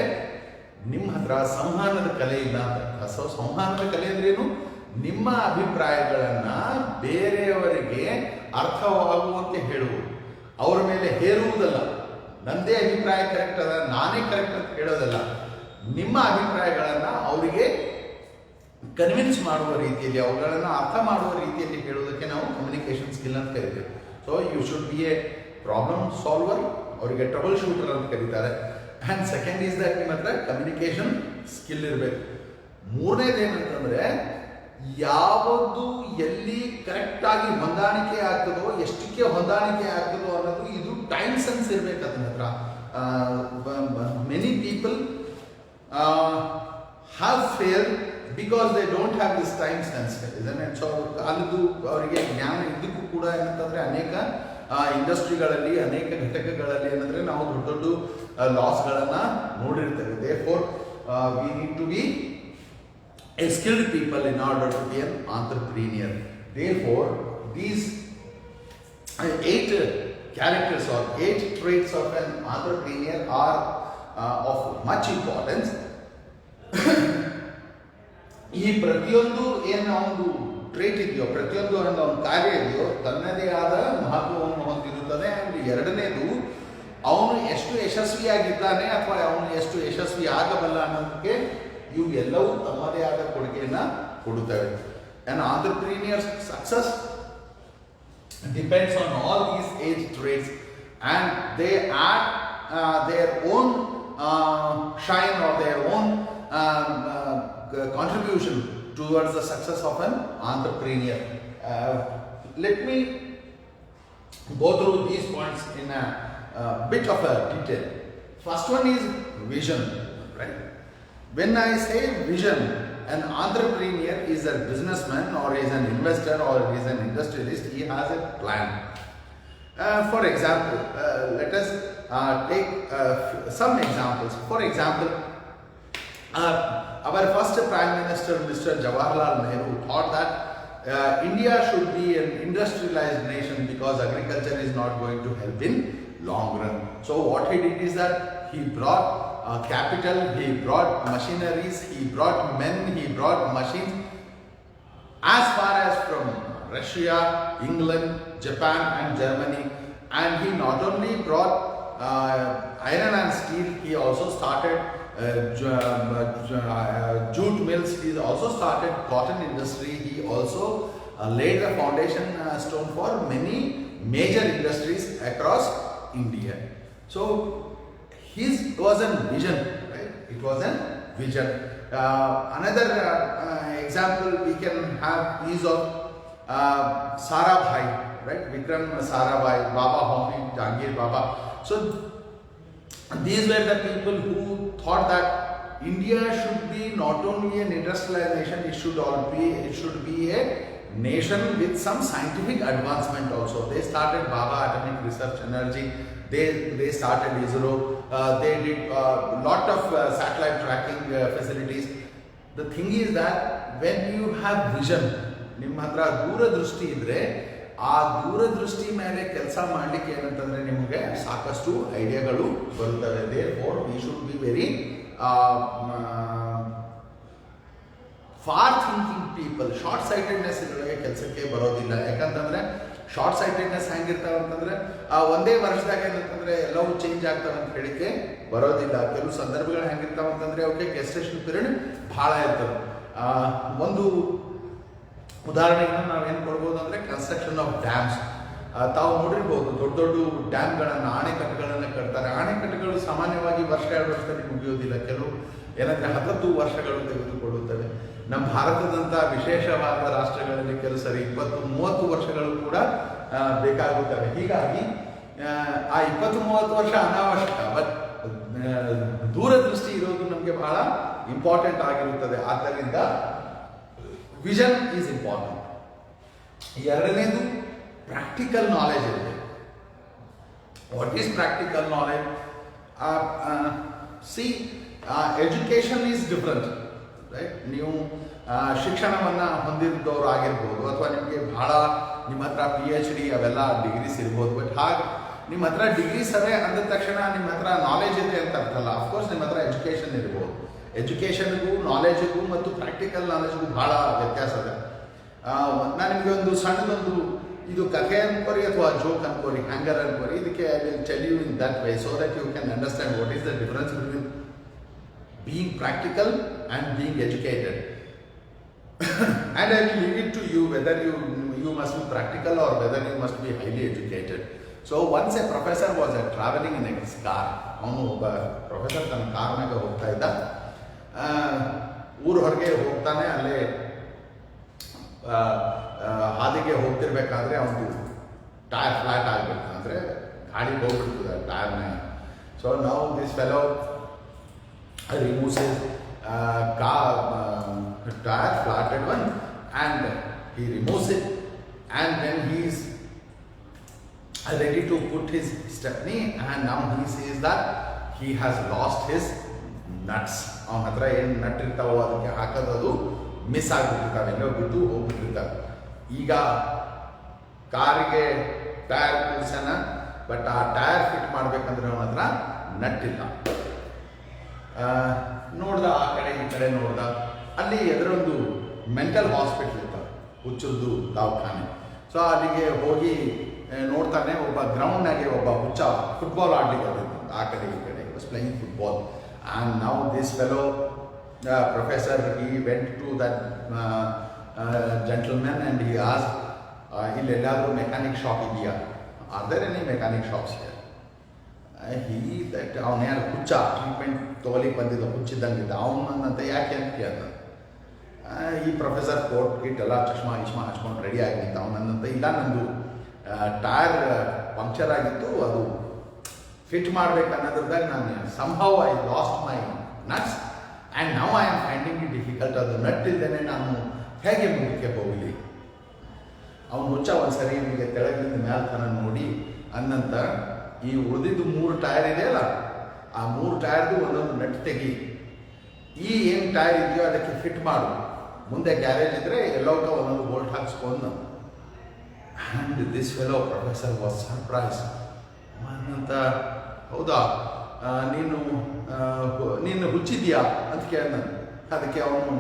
ನಿಮ್ಮ ಹತ್ರ ಸಂವಹನದ ಕಲೆ ಇಲ್ಲ ಅಂತ. ಸಂವಹನದ ಕಲೆ ಅಂದ್ರೇನು? ನಿಮ್ಮ ಅಭಿಪ್ರಾಯಗಳನ್ನು ಬೇರೆಯವರಿಗೆ ಅರ್ಥವಾಗುವಂತೆ ಹೇಳುವುದು, ಅವರ ಮೇಲೆ ಹೇರುವುದಲ್ಲ. ನನ್ನದೇ ಅಭಿಪ್ರಾಯ ಕರೆಕ್ಟ್ ಅದ, ನಾನೇ ಕರೆಕ್ಟ್ ಅಂತ ಹೇಳೋದಲ್ಲ. ನಿಮ್ಮ ಅಭಿಪ್ರಾಯಗಳನ್ನು ಅವರಿಗೆ ಕನ್ವಿನ್ಸ್ ಮಾಡುವ ರೀತಿಯಲ್ಲಿ, ಅವುಗಳನ್ನು ಅರ್ಥ ಮಾಡುವ ರೀತಿಯಲ್ಲಿ ಹೇಳುವುದಕ್ಕೆ ನಾವು ಕಮ್ಯುನಿಕೇಷನ್ ಸ್ಕಿಲ್ ಅಂತ ಕರಿತೀವಿ. So you should be a problem solver, ಅವರಿಗೆ ಟ್ರಬಲ್ ಶೂಟರ್ ಅಂತ ಕರೀತಾರೆ. ಆ್ಯಂಡ್ ಸೆಕೆಂಡ್ ಈಸ್ ದಟ್ ನಿಮ್ಮ ಹತ್ರ ಕಮ್ಯುನಿಕೇಷನ್ ಸ್ಕಿಲ್ ಇರಬೇಕು. ಮೂರನೇದು ಏನಂತಂದರೆ ಯಾವುದು ಎಲ್ಲಿ ಕರೆಕ್ಟಾಗಿ ಹೊಂದಾಣಿಕೆ ಆಗ್ತದೋ, ಎಷ್ಟಕ್ಕೆ ಹೊಂದಾಣಿಕೆ ಆಗ್ತದೋ ಅನ್ನೋದು, ಇದು ಟೈಮ್ ಸೆನ್ಸ್ ಇರಬೇಕು ಅದನ್ನ ಹತ್ರ. Many people have failed because they don't have this time sense ಇದನ್ನೇ. ಸೊ ಕಾಲದ್ದು ಅವರಿಗೆ ಜ್ಞಾನ ಇದ್ದಕ್ಕೂ ಕೂಡ ಏನಂತಂದರೆ ಅನೇಕ ಇಂಡಸ್ಟ್ರಿಗಳಲ್ಲಿ ಅನೇಕ ಘಟಕಗಳಲ್ಲಿ ಏನಂದರೆ ನಾವು ದೊಡ್ಡ ದೊಡ್ಡ ಲಾಸ್ಗಳನ್ನು ನೋಡಿರ್ತೇವೆ. Therefore we need to be a skilled people in order to be an entrepreneur. Therefore, these 8 characters or 8 traits of an entrepreneur are of much importance. ಈ ಪ್ರತಿಯೊಂದು ಏನು ಒಂದು ಟ್ರೇಟ್ ಇದೆಯೋ, ಪ್ರತಿಯೊಂದು ಒಂದು ಕಾರ್ಯ ಇದೆಯೋ ತನ್ನದೇ ಆದ ಮಹತ್ವವನ್ನು ಹೊಂದಿರುತ್ತದೆ. ಆ್ಯಂಡ್ ಎರಡನೇದು, ಅವನು ಎಷ್ಟು ಯಶಸ್ವಿಯಾಗಿದ್ದಾನೆ ಅಥವಾ ಅವನು ಎಷ್ಟು ಯಶಸ್ವಿ ಆಗಬಲ್ಲ ಅನ್ನೋದಕ್ಕೆ ಇವು ಎಲ್ಲವೂ ತಮ್ಮದೇ ಆದ ಕೊಡುಗೆಯನ್ನು ಕೊಡುತ್ತವೆ. An entrepreneur's success depends on all these 8 traits, and they add their own shine or their own contribution towards the success of an entrepreneur. Let me go through these points in a bit of a detail. First one is vision, right? When I say vision, an entrepreneur is a businessman or is an investor or is an industrialist. He has a plan. For example, let us take some examples. For example, our first Prime Minister, Mr. Jawaharlal Nehru, thought that India should be an industrialized nation because agriculture is not going to help in long run. So what he did is that he brought capital, he brought machineries, he brought men, he brought machines as far as from Russia, England, Japan and Germany. And he not only brought iron and steel, he also started jute mills, he also started cotton industry, he also laid the foundation stone for many major industries across India. So his was a vision, right? It was a vision. Another example we can have is of Sarabhai, right? Vikram Sarabhai, Baba Homi, Jahangir Baba. So these were the people who thought that India should be not only an industrialized nation, it should be a nation with some scientific advancement also. They started Baba Atomic Research Energy. They started ISRO. They did a lot of satellite tracking facilities. The thing is that when you have vision, ನಿಮ್ಮ ಹತ್ರ ದೂರದೃಷ್ಟಿ ಇದ್ದರೆ ಆ ದೂರದೃಷ್ಟಿ ಮೇಲೆ ಕೆಲಸ ಮಾಡಲಿಕ್ಕೆ ಏನಂತಂದರೆ ನಿಮಗೆ ಸಾಕಷ್ಟು ಐಡಿಯಾಗಳು ಬರುತ್ತವೆ. Therefore we should be very far thinking people. Short sightedness ಇದ್ರೊಳಗೆ ಕೆಲಸಕ್ಕೆ ಬರೋದಿಲ್ಲ. ಯಾಕಂತಂದರೆ ಶಾರ್ಟ್ ಸೈಟೆಡ್ನೆಸ್ ಹೆಂಗಿರ್ತಾವೆ ಅಂತಂದರೆ ಒಂದೇ ವರ್ಷದಾಗ ಏನಂತಂದರೆ ಎಲ್ಲವೂ ಚೇಂಜ್ ಆಗ್ತವೆ ಅಂತ ಹೇಳಿಕೆ ಬರೋದಿಲ್ಲ. ಕೆಲವು ಸಂದರ್ಭಗಳು ಹೆಂಗಿರ್ತಾವೆ ಅಂತಂದರೆ ಅವಕ್ಕೆ ಗೆಸ್ಟೇಷನ್ ಪೀರಿಯಡ್ ಭಾಳ ಇರ್ತವೆ. ಒಂದು ಉದಾಹರಣೆಗೆ ನಾವೇನು ಕೊಡ್ಬೋದು ಅಂದರೆ ಕನ್ಸ್ಟ್ರಕ್ಷನ್ ಆಫ್ ಡ್ಯಾಮ್ಸ್. ತಾವು ನೋಡಿರ್ಬೋದು, ದೊಡ್ಡ ದೊಡ್ಡ ಡ್ಯಾಮ್ಗಳನ್ನು, ಅಣೆಕಟ್ಟುಗಳನ್ನು ಕಟ್ತಾರೆ. ಅಣೆಕಟ್ಟುಗಳು ಸಾಮಾನ್ಯವಾಗಿ ವರ್ಷ 2 ವರ್ಷದಲ್ಲಿ ಮುಗಿಯೋದಿಲ್ಲ. ಕೆಲವು ಏನಂದರೆ 10 ವರ್ಷಗಳು ತೆಗೆದುಕೊಳ್ಳುತ್ತವೆ. ನಮ್ಮ ಭಾರತದಂಥ ವಿಶೇಷವಾದ ರಾಷ್ಟ್ರಗಳಲ್ಲಿ ಕೆಲವು ಸರಿ 20-30 ವರ್ಷಗಳು ಕೂಡ ಬೇಕಾಗುತ್ತವೆ. ಹೀಗಾಗಿ ಆ 20-30 ವರ್ಷ ಅನಾವಶ್ಯಕ, ಬಟ್ ದೂರದೃಷ್ಟಿ ಇರೋದು ನಮಗೆ ಬಹಳ ಇಂಪಾರ್ಟೆಂಟ್ ಆಗಿರುತ್ತದೆ. ಆದ್ದರಿಂದ ವಿಷನ್ ಈಸ್ ಇಂಪಾರ್ಟೆಂಟ್. ಎರಡನೇದು ಪ್ರಾಕ್ಟಿಕಲ್ ನಾಲೆಜ್ ಇದೆ. What is practical knowledge? Education is different, right? ನೀವು ಶಿಕ್ಷಣವನ್ನು ಹೊಂದಿದ್ದವರು ಆಗಿರ್ಬೋದು, ಅಥವಾ ನಿಮಗೆ ಬಹಳ ನಿಮ್ಮ ಹತ್ರ PhD ಅವೆಲ್ಲ ಡಿಗ್ರೀಸ್ ಇರ್ಬೋದು. ಬಟ್ ಹಾಗೆ ನಿಮ್ಮ ಹತ್ರ ಡಿಗ್ರೀಸ್ ಅವೇ ಅಂದ ತಕ್ಷಣ ನಿಮ್ಮ ಹತ್ರ ನಾಲೆಜ್ ಇದೆ ಅಂತ ಅರ್ಥಲ್ಲ. ಅಫ್ಕೋರ್ಸ್ ನಿಮ್ಮ ಹತ್ರ ಎಜುಕೇಷನ್ ಇರ್ಬೋದು. ಎಜುಕೇಷನ್ಗೂ, ನಾಲೆಜ್ಗೂ ಮತ್ತು ಪ್ರಾಕ್ಟಿಕಲ್ ನಾಲೆಜ್ಗೂ ಭಾಳ ವ್ಯತ್ಯಾಸ ಇದೆ. ನಾನು ನಿಮಗೆ ಒಂದು ಸಣ್ಣದೊಂದು ಇದು ಕಥೆ ಅನ್ಕೋರಿ ಅಥವಾ ಜೋಕ್ ಅನ್ಕೋರಿ, ಹ್ಯಾಂಗರ್ ಅನ್ಕೋರಿ, ಇದಕ್ಕೆ I will tell you in that way so that you can understand what is the difference between being practical and being educated. And I will leave it to you whether you must be practical or whether you must be highly educated. So once a professor was traveling in his car. ಅವನು ಒಬ್ಬ professor ತನ್ನ ಕಾರ್ನಾಗ ಹೋಗ್ತಾ ಇದ್ದ. ಊರು ಹೊರಗೆ ಹೋಗ್ತಾನೆ. ಅಲ್ಲೇ ಹಾದಿಗೆ ಹೋಗ್ತಿರ್ಬೇಕಾದ್ರೆ ಅವನು ಟೈರ್ ಫ್ಲಾಟ್ ಆಗಬೇಕು, ಅಂದರೆ ಗಾಡಿ ಹೋಗ್ಬಿಡ್ತದೆ ಟೈರ್ನ. ಸೊ ನಾವು this fellow removes his tire, flatted one, and he removes it, and then he is ready to put his stepney, and now he says that he has lost his nuts. ಅವನ ಹತ್ರ ಏನು nut ಇರ್ತಾವೋ ಅದಕ್ಕೆ ಹಾಕೋದು miss ಆಗಿಬಿಟ್ಟಿರ್ತಾವೆ, ಎಲ್ಲೋ ಬಿದ್ದು ಹೋಗ್ಬಿಟ್ಟಿರ್ತಾರೆ. ಈಗ ಕಾರಿಗೆ tyre ಕೂರ್ಸೋಣ, but ಆ tyre fit ಮಾಡ್ಬೇಕಂದ್ರೆ ಅವನ ಹತ್ರ ನಟ್ ಇಲ್ಲ. ನೋಡ್ದ, ಆ ಕಡೆ ಈ ಕಡೆ ನೋಡ್ದ, ಅಲ್ಲಿ ಎದುರೊಂದು ಮೆಂಟಲ್ ಹಾಸ್ಪಿಟ್ಲ್ ಇರ್ತವೆ, ಹುಚ್ಚದ್ದು ದವಾಖಾನೆ. ಸೊ ಅಲ್ಲಿಗೆ ಹೋಗಿ ನೋಡ್ತಾನೆ, ಒಬ್ಬ ಗ್ರೌಂಡ್ನಾಗೆ ಒಬ್ಬ ಹುಚ್ಚ ಫುಟ್ಬಾಲ್ ಆಡ್ಲಿಕ್ಕೆ ಬಂದಿದ್ದ, ಆ ಕಡೆ ಈ ಕಡೆ was playing football. And now this fellow professor he went to that gentleman and he asked, ಇಲ್ಲೆಲ್ಲಾದರೂ ಮೆಕ್ಯಾನಿಕ್ ಶಾಪ್ ಇದೆಯಾ? Are there any mechanic shops here? ಅವನು ಯಾರು ಹುಚ್ಚ, ಟ್ರೀಟ್ಮೆಂಟ್ ತೊಗೊಲಿಕ್ಕೆ ಬಂದಿದ್ದ, ಹುಚ್ಚಿದ್ದಂಗಿದ್ದ ಅವನಂತೆ. ಯಾಕೆ ಅಂತ ಕೇಳ್ದ. ಈ ಪ್ರೊಫೆಸರ್ ಕೋಟ್ ಗಿಟ್ ಎಲ್ಲ ಚಶ್ಮಾ ಹಚ್ಕೊಂಡು ರೆಡಿ ಆಗಿತ್ತು. ಅವನಂತೆ, ಇಲ್ಲ ನಂದು ಟೈರ್ ಪಂಕ್ಚರ್ ಆಗಿತ್ತು, ಅದು ಫಿಟ್ ಮಾಡ್ಬೇಕು ಅನ್ನೋದ್ರದಾಗ ನಾನು somehow I lost my nuts and now I am finding it difficult. ಅದು ನಟ್ ಇಲ್ದೇನೆ ನಾನು ಹೇಗೆ ಮುಂದಕ್ಕೆ ಹೋಗಲಿ? ಅವನು ಹುಚ್ಚ ಒಂದ್ಸರಿ ನಿಮಗೆ ತೆಳಗಿನಿಂದ ಮ್ಯಾಲ ತನ ನೋಡಿ ಅನ್ನಂತ, ಈ ಉಳಿದಿದ್ದು 3 ಟೈರ್ ಇದೆಯಲ್ಲ, ಆ 3 ಟೈರ್ದು ಒಂದೊಂದು ನಟ್ ತೆಗಿ, ಈ ಏನು ಟೈರ್ ಇದೆಯೋ ಅದಕ್ಕೆ ಫಿಟ್ ಮಾಡು, ಮುಂದೆ ಗ್ಯಾರೇಜ್ ಇದ್ರೆ ಎಲ್ಲೋಗ ಒಂದೊಂದು ಬೋಲ್ಟ್ ಹಾಕ್ಸ್ಕೊಂಡು. And this fellow professor was surprise. ಅಂತ, ಹೌದಾ, ನೀನು ಹುಚ್ಚಿದ್ಯಾ ಅಂತ ಕೇಳಿದ. ಅದಕ್ಕೆ ಅವನು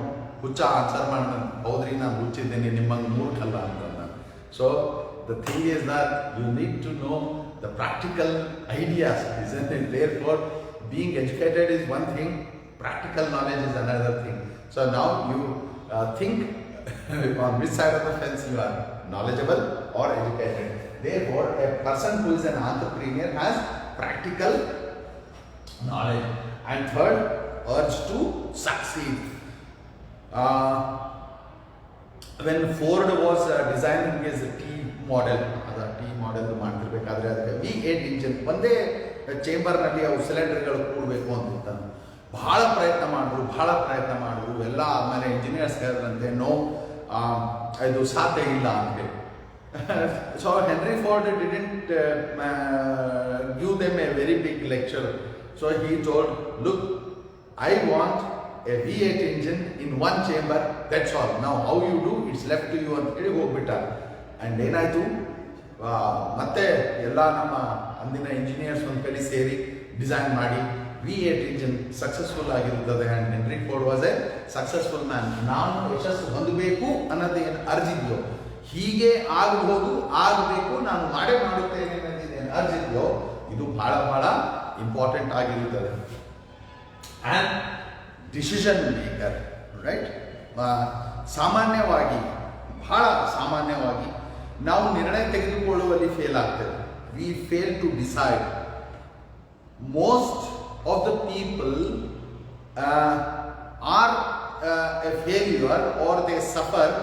ಹುಚ್ಚ ಆನ್ಸರ್ ಮಾಡಿದ, ಹೌದ್ರಿ ನಾನು ಹುಚ್ಚಿದ್ದೇನೆ, ನಿಮ್ಮಂಗೆ ಮೂರ್ಖಲ್ಲ ಅಂತ. So the thing is that you need to know the practical ideas, isn't it? Therefore, being educated is one thing, practical knowledge is another thing. So now you think on which side of the fence you are, knowledgeable or educated. Therefore, a person who is an entrepreneur has practical knowledge. And third, urge to succeed. When Ford was designing his T model, ಮಾಡ್ತಿರ್ಬೇಕಾದ್ರೆ ಅದಕ್ಕೆ V8 engine ಒಂದೇ ಚೇಂಬರ್ನಲ್ಲಿ ಅವು ಸಿಲಿಂಡರ್ಗಳು ಕೂಡಬೇಕು ಅಂತ ಬಹಳ ಪ್ರಯತ್ನ ಮಾಡಿದ್ರು. ಎಲ್ಲ ಆಮೇಲೆ ಇಂಜಿನಿಯರ್ಸ್ ಹೇಳಿದ್ರಂತೆ, ನೋ, ಇದು ಸಾಧ್ಯ ಇಲ್ಲ ಅಂತ. So Henry Ford didn't give them a very big lecture. So he told, look, I want a V8 engine in one chamber, that's all. Now how you do, it's left to you ಅಂತ ಹೇಳಿ ಹೋಗ್ಬಿಟ್ಟ. And ಏನಾಯಿತು, ಮತ್ತೆ ಎಲ್ಲ ನಮ್ಮ ಅಂದಿನ engineers ಒಂದು ಕಡೆ ಸೇರಿ ಡಿಸೈನ್ ಮಾಡಿ V8 ಇಂಜಿನ್ ಸಕ್ಸಸ್ಫುಲ್ ಆಗಿರುತ್ತದೆ. And henry Ford was A successful man. ನಾನು ಯಶಸ್ಸು ಹೊಂದಬೇಕು ಅನ್ನೋದು ಏನು ಅರ್ಜಿದ್ಯೋ, ಹೀಗೆ ಆಗಬೇಕು, ನಾನು ಮಾಡುತ್ತೇನೆ ಅನ್ನೋದೇನು ಅರ್ಜಿದ್ಯೋ, ಇದು ಬಹಳ ಇಂಪಾರ್ಟೆಂಟ್ ಆಗಿರುತ್ತದೆ. And decision maker, right? ಬಹಳ ಸಾಮಾನ್ಯವಾಗಿ ನಾವು ನಿರ್ಣಯ ತೆಗೆದುಕೊಳ್ಳುವಲ್ಲಿ ಫೇಲ್ ಆಗ್ತೇವೆ. We fail to decide. Most of the people are a failure are they suffer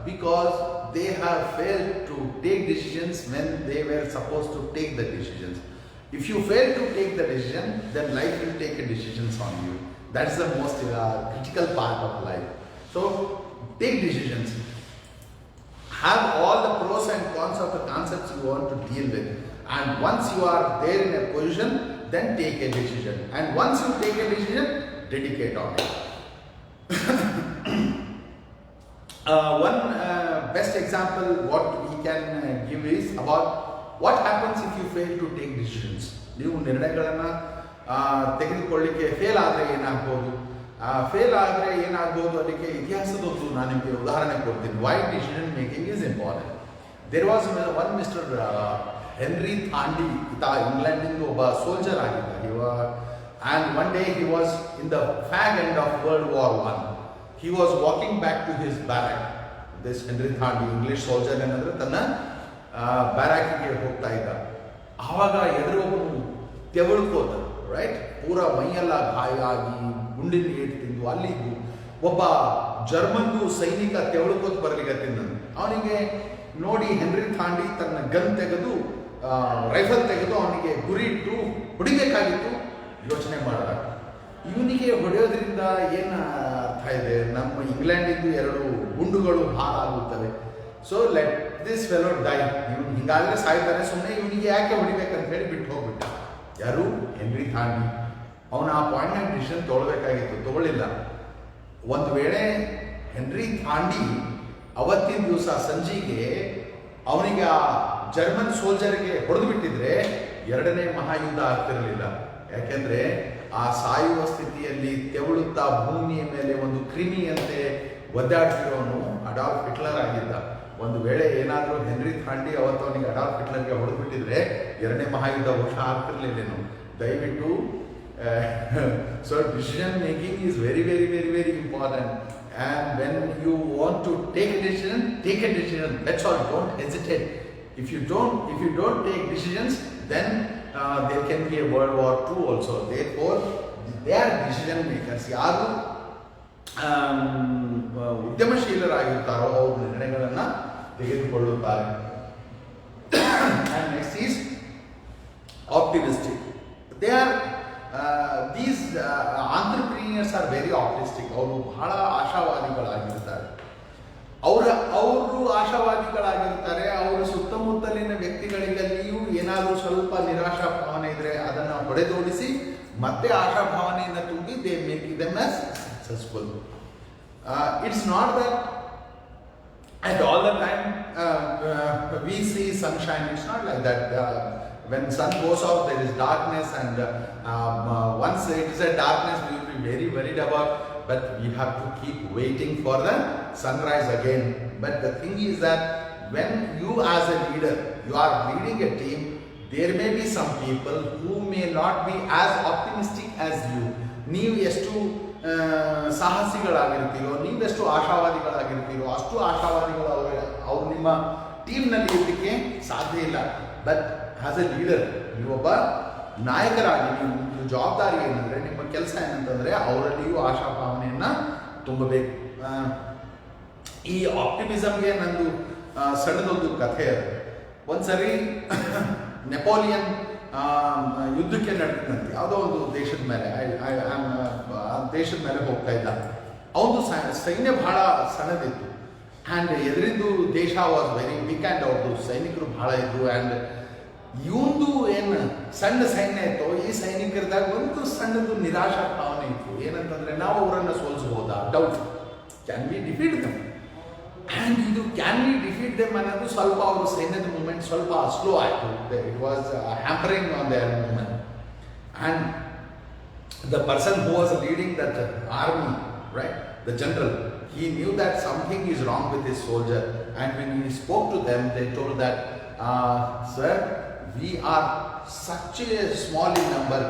because they have failed to take decisions when they were supposed to take the decisions. If you fail to take the decision, then life will take a decisions on you. That's the most critical part of life. So take decisions. Have all the pros and cons of the concepts you want to deal with. And once you are there in a position, then take a decision. And once you take a decision, dedicate on it. One best example what we can give is about what happens if you fail to take decisions. ನೀವು ನಿರ್ಣಯಗಳನ್ನು ತೆಗೆದುಕೊಳ್ಳಿಕ್ಕೆ fail ಆದರೆ ಏನಾಗ್ಬೋದು, ಅದಕ್ಕೆ ಇತಿಹಾಸದೊಂದು ನಾನು ನಿಮಗೆ ಉದಾಹರಣೆ ಕೊಡ್ತೀನಿ. Why decision making is important. There was one Mr Henry Tandey. ಇಂಗ್ಲೆಂಡಿಂದ ಒಬ್ಬ ಸೋಲ್ಜರ್ ಆಗಿದ್ದ. And one day he was in the fag end of World War I. He was walking back to his barrack. This Henry Thandi, English soldier ಏನಂದ್ರೆ ತನ್ನ ಬ್ಯಾರಾಕಿಗೆ ಹೋಗ್ತಾ ಇದ್ದ. ಆವಾಗ ಎದುರೊಬ್ಬನು ತೆವಳ್ಕೋತ, right? ಪೂರ ಮೈಯೆಲ್ಲ ಗಾಯ ಆಗಿ ಗುಂಡಿನ ಏಟು ತಿಂದು ಅಲ್ಲಿದ್ದು ಒಬ್ಬ ಜರ್ಮನ್ದು ಸೈನಿಕ ತೆವಳ್ಕೋತ ಬರ್ಲಿಕ್ಕತ್ತಿದ್ದ. ಅವನಿಗೆ ನೋಡಿ ಹೆನ್ರಿ ಥಾಂಡಿ ತನ್ನ ಗನ್ ತೆಗೆದು ರೈಫಲ್ ತೆಗೆದು ಅವನಿಗೆ ಗುರಿ ಇಟ್ಟು ಹೊಡಿಬೇಕಾಗಿತ್ತು. ಯೋಚನೆ ಮಾಡಿದ, ಇವನಿಗೆ ಹೊಡೆಯೋದ್ರಿಂದ ಏನು ಅರ್ಥ ಇದೆ? ನಮ್ಮ ಇಂಗ್ಲೆಂಡಿಂದು 2 ಗುಂಡುಗಳು ಹಾಳಾಗುತ್ತವೆ. So let this fellow die. ಇವನು ಹಿಂಗಾದ್ರೆ ಸಾಯ್ತಾನೆ, ಸುಮ್ಮನೆ ಇವನಿಗೆ ಯಾಕೆ ಹೊಡಿಬೇಕಂತ ಹೇಳಿ ಬಿಟ್ಟು ಹೋಗ್ಬಿಟ್ಟ. ಯಾರು? ಹೆನ್ರಿ ಥಾಂಡಿ. ಅವನು ಆ ಪಾಯಿಂಟ್ನಾಗ ಡಿಸಿಷನ್ ತೊಗೊಳ್ಬೇಕಾಗಿತ್ತು, ತಗೊಳ್ಳಿಲ್ಲ. ಒಂದು ವೇಳೆ ಹೆನ್ರಿ ಥಾಂಡಿ ಅವತ್ತಿನ ದಿವಸ ಸಂಜೆಗೆ ಅವನಿಗೆ ಆ ಜರ್ಮನ್ ಸೋಲ್ಜರ್ಗೆ ಹೊಡೆದು ಬಿಟ್ಟಿದ್ರೆ 2ನೇ ಮಹಾಯುದ್ಧ ಆಗ್ತಿರಲಿಲ್ಲ. ಯಾಕೆಂದ್ರೆ ಆ ಸಾಯುವ ಸ್ಥಿತಿಯಲ್ಲಿ ತೆವಳುತ್ತಾ ಭೂಮಿಯ ಮೇಲೆ ಒಂದು ಕ್ರಿಮಿಯಂತೆ ಒದ್ದಾಡ್ತಿರೋನು ಅಡಾಲ್ಫ್ ಹಿಟ್ಲರ್ ಆಗಿದ್ದ. ಒಂದು ವೇಳೆ ಏನಾದರೂ ಹೆನ್ರಿ ಥಾಂಡಿ ಅವತ್ತು ಅವನಿಗೆ ಅಡಾಲ್ಫ್ ಹಿಟ್ಲರ್ಗೆ ಹೊಡೆದು ಬಿಟ್ಟಿದ್ರೆ 2ನೇ ಮಹಾಯುದ್ಧ ಬಹುಶಃ ಆಗ್ತಿರ್ಲಿಲ್ಲೇನು. ದಯವಿಟ್ಟು so decision making is very very very very important. And when you want to take a decision, take a decision. That's all. Don't hesitate. If you don't take decisions, then there can be a World War II also. Therefore, they are decision makers. ಯಾರು ಉದ್ಯಮಶೀಲರಾಗಿರ್ತಾರೋ ಅವರು ನಿರ್ಣಯಗಳನ್ನು ತೆಗೆದುಕೊಳ್ಳುತ್ತಾರೆ. And next is optimistic. They are these entrepreneurs are very optimistic. ಅವರು ಬಹಳ ಆಶಾವಾದಿಗಳಾಗಿರ್ತಾರೆ. ಅವರು ಆಶಾವಾದಿಗಳಾಗಿರ್ತಾರೆ. ಅವರ ಸುತ್ತಮುತ್ತಲಿನ ವ್ಯಕ್ತಿಗಳಿಗಲ್ಲಿಯೂ ಏನಾದರೂ ಸ್ವಲ್ಪ ನಿರಾಶಾ ಭಾವನೆ ಇದ್ರೆ ಅದನ್ನು ಹೊಡೆದೋಡಿಸಿ ಮತ್ತೆ ಆಶಾಭಾವನೆಯನ್ನು ತುಂಬಿ they make them as successful. It's not that at all the time we see sunshine. It's not like that. When sun goes off, there is darkness, and once it is a darkness, we will be very worried about. But we have to keep waiting for the sunrise again. But the thing is that when you as a leader, you are leading a team, there may be some people who may not be as optimistic as you. ನೀವು ಎಷ್ಟು ಸಾಹಸಿಗಳಾಗಿರ್ತೀರೋ, ನೀವೆಷ್ಟು ಆಶಾವಾದಿಗಳಾಗಿರ್ತೀರೋ ಅಷ್ಟು ಆಶಾವಾದಿಗಳು ಅವ್ರು ನಿಮ್ಮ ಟೀಮ್ನಲ್ಲಿ ಇರಲಿಕ್ಕೆ ಸಾಧ್ಯ ಇಲ್ಲ. But as A leader, ನೀವೊಬ್ಬ ನಾಯಕರಾಗಿ ನಿಮ್ಮ ಜವಾಬ್ದಾರಿ ಏನಂದರೆ, ನಿಮ್ಮ ಕೆಲಸ ಏನಂತಂದರೆ ಅವರಲ್ಲಿಯೂ ಆಶಾಭಾವನೆಯನ್ನು ತುಂಬಬೇಕು. ಈ ಆಪ್ಟಿಮಿಸಮ್ಗೆ ನಂದು ಸಣ್ಣದೊಂದು ಕಥೆ ಅದು. ಒಂದ್ಸರಿ ನೆಪೋಲಿಯನ್ ಯುದ್ಧಕ್ಕೆ ನಡೆದಂತೆ ಯಾವುದೋ ಒಂದು ದೇಶದ ಮೇಲೆ ದೇಶದ ಮೇಲೆ ಹೋಗ್ತಾ ಇದ್ದ. ಅವನು ಸೈನ್ಯ ಬಹಳ ಸಣ್ಣದಿತ್ತು. ಆ್ಯಂಡ್ ಎದುರಿದ್ದು ದೇಶ ವಾಸ್ ವೆರಿ ಬಿಗ್, ಆ್ಯಂಡ್ ಅವ್ರದ್ದು ಸೈನಿಕರು ಬಹಳ ಇದ್ರು. ಆ್ಯಂಡ್ ಇವಂದು ಏನು ಸಣ್ಣ ಸೈನ್ಯ ಇತ್ತು, ಈ ಸೈನಿಕರದಾಗ ಒಂದು ಸಣ್ಣದು ನಿರಾಶಾ ಭಾವನೆ ಇತ್ತು. ಏನಂತಂದರೆ ನಾವು ಅವರನ್ನು ಸೋಲಿಸಬಹುದಾ, doubt, can we defeat them. And ಇದು ಕ್ಯಾನ್ ವಿ ಡಿಫೀಟ್ ದೆಮ್ ಅನ್ನೋದು ಸ್ವಲ್ಪ ಅವರು ಸೈನ್ಯದ ಮೂವ್ಮೆಂಟ್ ಸ್ವಲ್ಪ ಸ್ಲೋ ಆಯಿತು. It was hampering on their movement. And the person who was leading that army, right, the general, he knew that something is wrong with his soldier, and when he spoke to them, they told that, sir, we are such a small in number,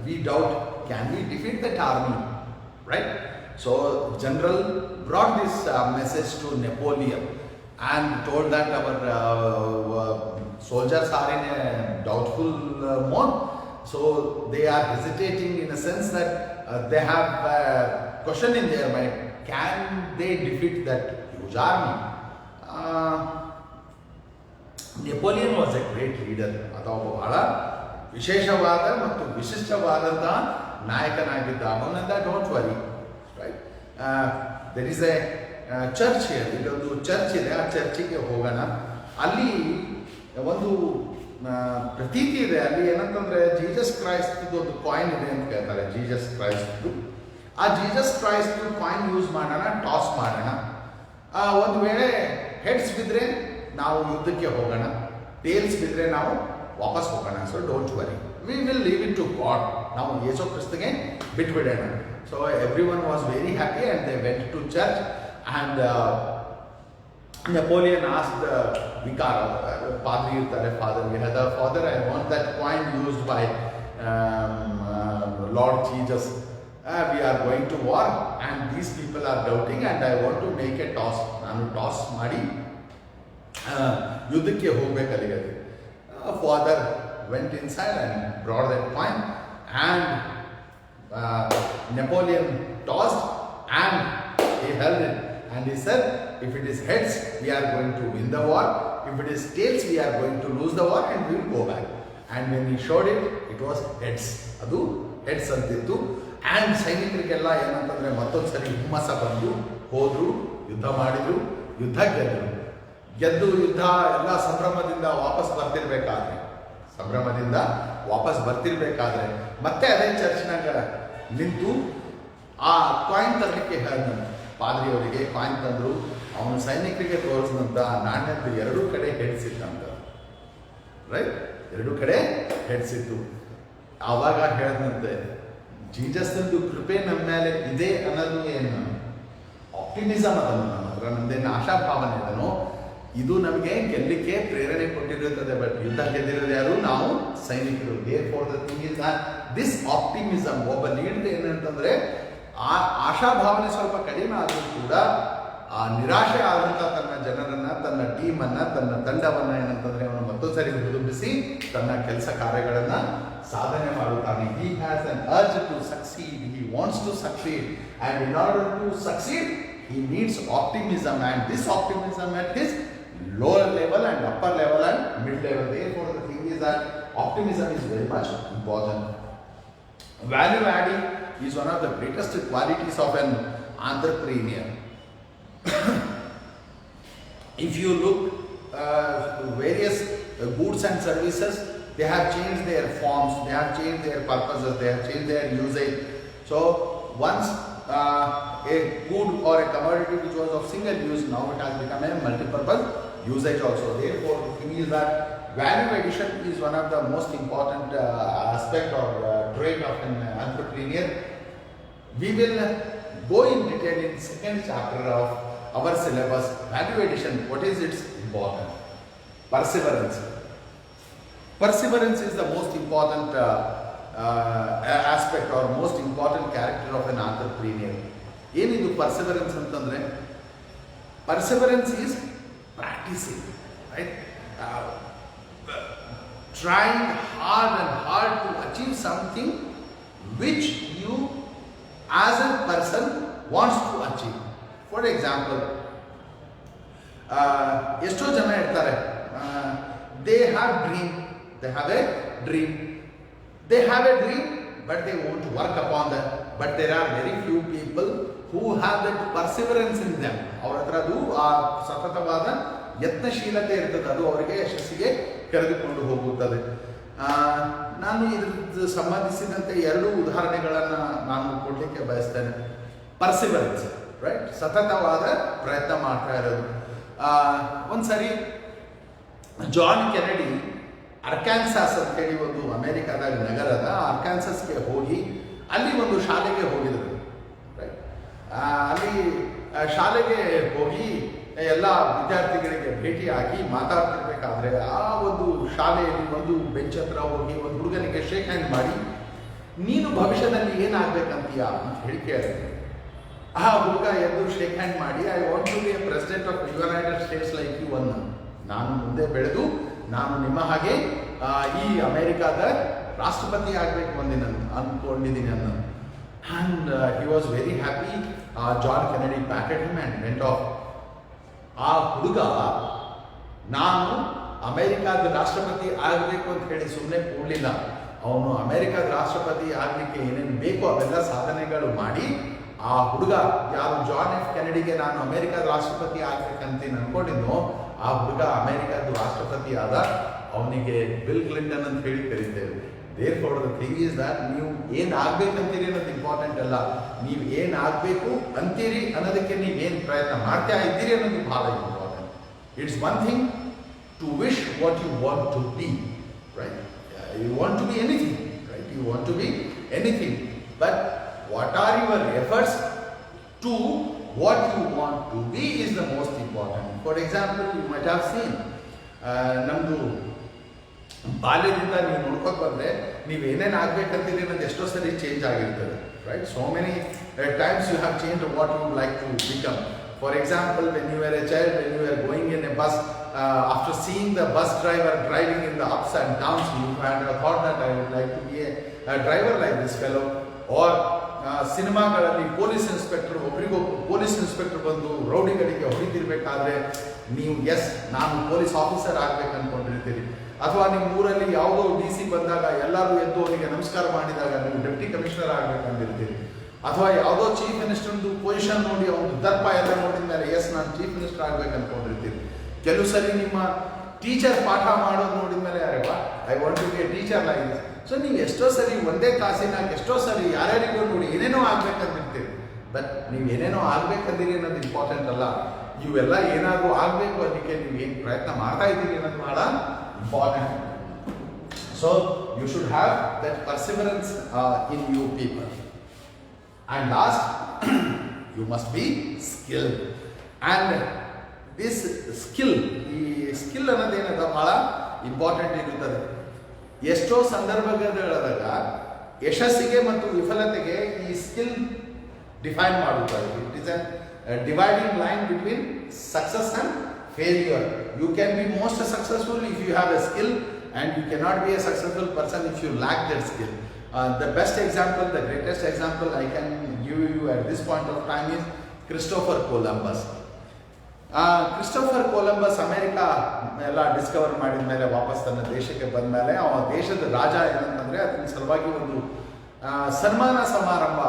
we doubt, can we defeat that army, right? So general brought this message to Napoleon and told that our soldiers are in a doubtful mode. So they are hesitating in a sense that they have a question in their mind, can they defeat that huge army? Napoleon was a great leader. ಅದು ಬಹಳ ವಿಶೇಷವಾದ ಮತ್ತು ವಿಶಿಷ್ಟವಾದಂಥ ನಾಯಕನಾಗಿದ್ದ. ಅವನಂದ don't worry, right, there is a church here. ಇಲ್ಲೊಂದು church ಇದೆ, ಆ ಚರ್ಚಿಗೆ ಹೋಗೋಣ. ಅಲ್ಲಿ ಒಂದು ಪ್ರತೀತಿ ಇದೆ. ಅಲ್ಲಿ ಏನಂತಂದರೆ ಜೀಸಸ್ ಕ್ರೈಸ್ಟ್ದು ಒಂದು ಕಾಯಿನ್ ಇದೆ ಅಂತ ಕೇಳ್ತಾರೆ. ಜೀಸಸ್ ಕ್ರೈಸ್ಟ್ದು, ಆ ಜೀಸಸ್ ಕ್ರೈಸ್ಟ್ದು ಕಾಯಿನ್ ಯೂಸ್ ಮಾಡೋಣ, ಟಾಸ್ ಮಾಡೋಣ. ಒಂದು ವೇಳೆ ಹೆಡ್ಸ್ ಬಿದ್ದರೆ ನಾವು ಯುದ್ಧಕ್ಕೆ ಹೋಗೋಣ, ಟೇಲ್ಸ್ ಬಿದ್ದರೆ ನಾವು ವಾಪಸ್ ಹೋಗೋಣ. So don't worry, we will leave it to God. ನಾವು ಯೇಸು ಕ್ರಿಸ್ತಗೆ ಬಿಟ್ಬಿಡೋಣ. So everyone was very happy and they went to church. And Napoleon asked the vicar, Padri irtare, Father, I want that coin used by Lord Jesus. We are going to war and these people are doubting and I want to make a toss. Nanu toss ಮಾಡಿ ಯುದ್ಧಕ್ಕೆ ಹೋಗಬೇಕಲ್ಲಿಗೆ. Father went inside and brought that coin, and Napoleon tossed and he held it. And he said, if it is heads, we are going to win the war. If it is tails, we are going to lose the war and we will go back. And when he showed it, it was heads. Adu heads antittu. And ಸೈನಿಕರಿಗೆಲ್ಲ ಏನಂತಂದರೆ ಮತ್ತೊಂದು ಸರಿ ಹುಮ್ಮಸ್ಸ ಬಂದು ಹೋದರು, ಯುದ್ಧ ಮಾಡಿದರು, ಯುದ್ಧ ಗೆದ್ದು ಯುದ್ಧ ಎಲ್ಲ ಸಂಭ್ರಮದಿಂದ ವಾಪಸ್ ಬರ್ತಿರ್ಬೇಕಾದ್ರೆ ಮತ್ತೆ ಅದೇ ಚರ್ಚ್ನಾಗ ನಿಂತು ಆ ಕಾಯಿನ್ ತರಲಿಕ್ಕೆ ಹೇಳಿದ ಪಾದ್ರಿಯವರಿಗೆ ಕಾಯಿನ್ ತಂದರು. ಅವನು ಸೈನಿಕರಿಗೆ ತೋರಿಸಿದಂಥ ನಾಣ್ಯದ್ದು ಎರಡೂ ಕಡೆ ಹೆಡ್ಸಿತ್ತಂತ, ರೈಟ್, ಎರಡೂ ಕಡೆ ಹೆಡ್ಸಿತ್ತು. ಆವಾಗ ಹೇಳಿದಂತೆ ಜೀಸಸ್ಸಂದು ಕೃಪೆ ನಮ್ಮ ಮೇಲೆ ಇದೆ ಅನ್ನೋದು ಏನು ಆಪ್ಟಿಮಿಸಮ್ ಅದನ್ನು ನಮ್ಮ ಹತ್ರ, ನಮ್ಮದೇನು ಆಶಾಭಾವನೆ ಅದನ್ನು, ಇದು ನಮಗೆ ಗೆಲ್ಲಲಿಕ್ಕೆ ಪ್ರೇರಣೆ ಕೊಟ್ಟಿರುತ್ತದೆ. ಬಟ್ ಯುದ್ಧ ಗೆದ್ದಿರೋದು ಯಾರು? ನಾವು ಸೈನಿಕರು. Therefore the thing is that this optimism, ಒಬ್ಬ ಲೀಡರ್ ಏನಂತಂದರೆ ಆ ಆಶಾಭಾವನೆ ಸ್ವಲ್ಪ ಕಡಿಮೆ ಆದರೂ ಕೂಡ ಆ ನಿರಾಶೆ ಆದಂಥ ತನ್ನ ಜನರನ್ನು, ತನ್ನ ಟೀಮನ್ನು, ತನ್ನ ತಂಡವನ್ನು ಏನಂತಂದರೆ ಅವನು ಮತ್ತೊಂದು ಸರಿ ಹುದುಂಬಿಸಿ ತನ್ನ ಕೆಲಸ ಕಾರ್ಯಗಳನ್ನು ಸಾಧನೆ ಮಾಡುತ್ತಾನೆ. He has an urge to succeed, he wants to succeed, and in order to succeed he needs optimism, and this optimism at his lower level and upper level and mid level. Therefore the thing is that optimism is very much important. Value adding is one of the greatest qualities of an entrepreneur. If you look various goods and services, they have changed their forms, they have changed their purposes, they have changed their usage. So once a good or a commodity which was of single use, now it has become a multi-purpose usage also. Therefore the thing is that value addition is one of the most important aspect or trait of an entrepreneur. We will go in detail in second chapter of our syllabus. Value addition, what is its important? Perseverance is the most important aspect or most important character of an entrepreneur. Enidu perseverance antandre? Perseverance is practicing, right? Trying hard to achieve something which you as a person wants to achieve. For example, ಎಷ್ಟೋ ಜನ ಇರ್ತಾರೆ, they have a dream, but they won't work upon that. But there are very few people who have that perseverance in them. ಅವರ ಹತ್ರ ಅದು ಆ ಸತತವಾದ ಯತ್ನಶೀಲತೆ ಇರ್ತದೆ, ಅದು ಅವರಿಗೆ ಯಶಸ್ಸಿಗೆ ಕರೆದುಕೊಂಡು ಹೋಗುತ್ತದೆ. ನಾನು ಇದ್ರ ಸಂಬಂಧಿಸಿದಂತೆ ಎರಡು ಉದಾಹರಣೆಗಳನ್ನು ನಾನು ಕೊಡಲಿಕ್ಕೆ ಬಯಸ್ತೇನೆ. ಪರ್ಸಿವರೆನ್ಸ್, ರೈಟ್, ಸತತವಾದ ಪ್ರಯತ್ನ ಮಾಡ್ತಾ ಇರೋದು. ಒಂದ್ಸರಿ ಜಾನ್ ಕೆನಡಿ ಅರ್ಕಾನ್ಸಾಸ್ ಅಂತ ಹೇಳಿ ಒಂದು ಅಮೆರಿಕದ ನಗರದ ಅರ್ಕಾನ್ಸಾಸ್ಗೆ ಹೋಗಿ ಅಲ್ಲಿ ಒಂದು ಶಾಲೆಗೆ ಹೋಗಿದ್ರು, ರೈಟ್. ಅಲ್ಲಿ ಶಾಲೆಗೆ ಹೋಗಿ ಎಲ್ಲ ವಿದ್ಯಾರ್ಥಿಗಳಿಗೆ ಭೇಟಿಯಾಗಿ ಮಾತಾಡ್ತಿರ್ಬೇಕಾದ್ರೆ ಆ ಒಂದು ಶಾಲೆಯಲ್ಲಿ ಒಂದು ಬೆಂಚ್ ಹತ್ರ ಹೋಗಿ ಒಂದು ಹುಡುಗನಿಗೆ ಶೇಕ್ ಹ್ಯಾಂಡ್ ಮಾಡಿ, ನೀನು ಭವಿಷ್ಯದಲ್ಲಿ ಏನಾಗಬೇಕಂತೀಯ ಅಂತ ಹೇಳಿ ಕೇಳಿದೆ. ಆ ಹುಡುಗ ಎದ್ದು ಶೇಕ್ ಹ್ಯಾಂಡ್ ಮಾಡಿ, I want to be a president of United States like you ಅನ್ನ, ನಾನು ಮುಂದೆ ಬೆಳೆದು ನಾನು ನಿಮ್ಮ ಹಾಗೆ ಈ ಅಮೆರಿಕಾದ ರಾಷ್ಟ್ರಪತಿ ಆಗಬೇಕು ಅಂದ್ಕೊಂಡಿದ್ದೀನಿ ಅನ್ನ. And he was very happy. John Kennedy packet him and went off. ಆ ಹುಡುಗ ನಾನು ಅಮೆರಿಕಾದ ರಾಷ್ಟ್ರಪತಿ ಆಗಬೇಕು ಅಂತ ಹೇಳಿ ಸುಮ್ಮನೆ ಕೂಡಲಿಲ್ಲ. ಅವನು ಅಮೆರಿಕಾದ ರಾಷ್ಟ್ರಪತಿ ಆಗಲಿಕ್ಕೆ ಏನೇನು ಬೇಕೋ ಅವೆಲ್ಲ ಸಾಧನೆಗಳು ಮಾಡಿ, ಆ ಹುಡುಗ ಯಾರು ಜಾನ್ ಎಫ್ ಕೆನಡಿಗೆ ನಾನು ಅಮೆರಿಕಾದ ರಾಷ್ಟ್ರಪತಿ ಆಗ್ಬೇಕಂತ ಅನ್ಕೊಂಡಿದ್ನೋ ಆ ಹುಡುಗ ಅಮೆರಿಕಾದ ರಾಷ್ಟ್ರಪತಿ ಆದ. ಅವನಿಗೆ ಬಿಲ್ ಕ್ಲಿಂಟನ್ ಅಂತ ಹೇಳಿ ಕರೀತೇವೆ. Therefore the thing is that ನೀವು ಏನು ಆಗ್ಬೇಕಂತೀರಿ ಅನ್ನೋದು ಇಂಪಾರ್ಟೆಂಟ್ ಅಲ್ಲ, ನೀವು ಏನು ಆಗಬೇಕು ಅಂತೀರಿ ಅನ್ನೋದಕ್ಕೆ ನೀವೇನು ಪ್ರಯತ್ನ ಮಾಡ್ತಾ ಇದ್ದೀರಿ ಅನ್ನೋದು ಭಾಳ important. It's one thing to wish what you want to be, right. You want to be anything, right, you want to be anything, but what are your efforts to what you want to be is the most important. For example, you might have seen ನಮ್ಮದು ಬಾಲ್ಯದಿಂದ ನೀವು ನೋಡ್ಕೊಂಡು ಬಂದರೆ ನೀವು ಏನೇನು ಆಗಬೇಕಂತೀರಿ ಅನ್ನೋದು ಎಷ್ಟೋ ಸರಿ change ಆಗಿರ್ತದೆ, right. So many times you have change what you like to become. For example, when you were a child, when you were going in a bus, after seeing the bus driver driving in the ups and downs, you had thought that I would like to be a driver like this fellow. Or ಸಿನಿಮಾಗಳಲ್ಲಿ police inspector ಬಂದು ರೌಡಿಗಳಿಗೆ ಹೊಡಿತಿರ್ಬೇಕಾದ್ರೆ ನೀವು S ನಾನು police officer ಆಗ್ಬೇಕು ಅಂದ್ಕೊಂಡಿರ್ತೀರಿ. ಅಥವಾ ನಿಮ್ಮ ಊರಲ್ಲಿ ಯಾವುದೋ DC ಬಂದಾಗ ಎಲ್ಲರೂ ಎದ್ದು ಅವರಿಗೆ ನಮಸ್ಕಾರ ಮಾಡಿದಾಗ ನೀವು ಡೆಪ್ಟಿ ಕಮಿಷನರ್ ಆಗಬೇಕಂದಿರ್ತೀರಿ. ಅಥವಾ ಯಾವುದೋ ಚೀಫ್ ಮಿನಿಸ್ಟರ್ದು ಪೊಸಿಷನ್ ನೋಡಿ ಅವನು ದರ್ಪ ಎಲ್ಲ ನೋಡಿದ ಮೇಲೆ ಎಸ್ ನಾನು ಚೀಫ್ ಮಿನಿಸ್ಟರ್ ಆಗ್ಬೇಕು ಅನ್ಕೊಂಡಿರ್ತೀರಿ. ಕೆಲವು ಸರಿ ನಿಮ್ಮ ಟೀಚರ್ ಪಾಠ ಮಾಡೋದು ನೋಡಿದ ಮೇಲೆ ಅರೆವಾ I want to be a teacher like this. So ನೀವು ಎಷ್ಟೋ ಸರಿ ಒಂದೇ ಕಾಸಿನಾಗ ಎಷ್ಟೋ ಸರಿ ಯಾರ್ಯಾರಿಗೂ ನೋಡಿ ಏನೇನೋ ಆಗ್ಬೇಕಂದಿರ್ತೀರಿ. ಬಟ್ ನೀವು ಏನೇನೋ ಆಗ್ಬೇಕಂದಿರಿ ಅನ್ನೋದು ಇಂಪಾರ್ಟೆಂಟ್ ಅಲ್ಲ. ಇವೆಲ್ಲ ಏನಾದರೂ ಆಗಬೇಕು ಅದಕ್ಕೆ ನೀವು ಏನು ಪ್ರಯತ್ನ ಮಾಡ್ತಾ ಇದ್ದೀರಿ ಅನ್ನೋದು ಬಹಳ important. So you should have that perseverance in you people. And last, you must be skilled. And this skill, ಈ ಸ್ಕಿಲ್ ಅನ್ನೋದೇನದ ಭಾಳ ಇಂಪಾರ್ಟೆಂಟ್ ಇರುತ್ತದೆ. ಎಷ್ಟೋ ಸಂದರ್ಭಗಳಾದಾಗ ಯಶಸ್ಸಿಗೆ ಮತ್ತು ವಿಫಲತೆಗೆ ಈ ಸ್ಕಿಲ್ ಡಿಫೈನ್ ಮಾಡುತ್ತದೆ. It is a dividing line between success and failure. You can be most successful if you have a skill, and you cannot be a successful person if you lack that skill. The best example, the greatest example I can give you at this point of time is Christopher Columbus. Christopher Columbus America ಎಲ್ಲ Discover ಮಾಡಿದ ಮೇಲೆ ವಾಪಸ್ ತನ್ನ ದೇಶಕ್ಕೆ ಬಂದ ಮೇಲೆ ಅವ ದೇಶದ ರಾಜ ಏನಂತಂದರೆ ಅದನ್ನ ಸಲುವಾಗಿ ಒಂದು ಸನ್ಮಾನ ಸಮಾರಂಭ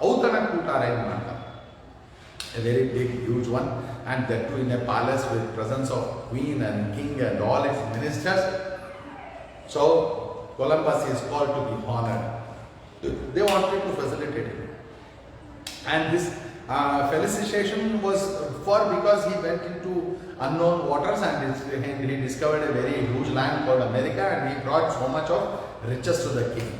ಔತಣಕೂಟ ಅರೇಂಜ್ ಮಾಡ್ತಾರೆ. A very big huge one, and that too in a palace with presence of queen and king and all his ministers. So Columbus is called to be honored. They wanted to facilitate it, and this felicitation was because he went into unknown waters and he discovered a very huge land called America, and he brought so much of riches to the king.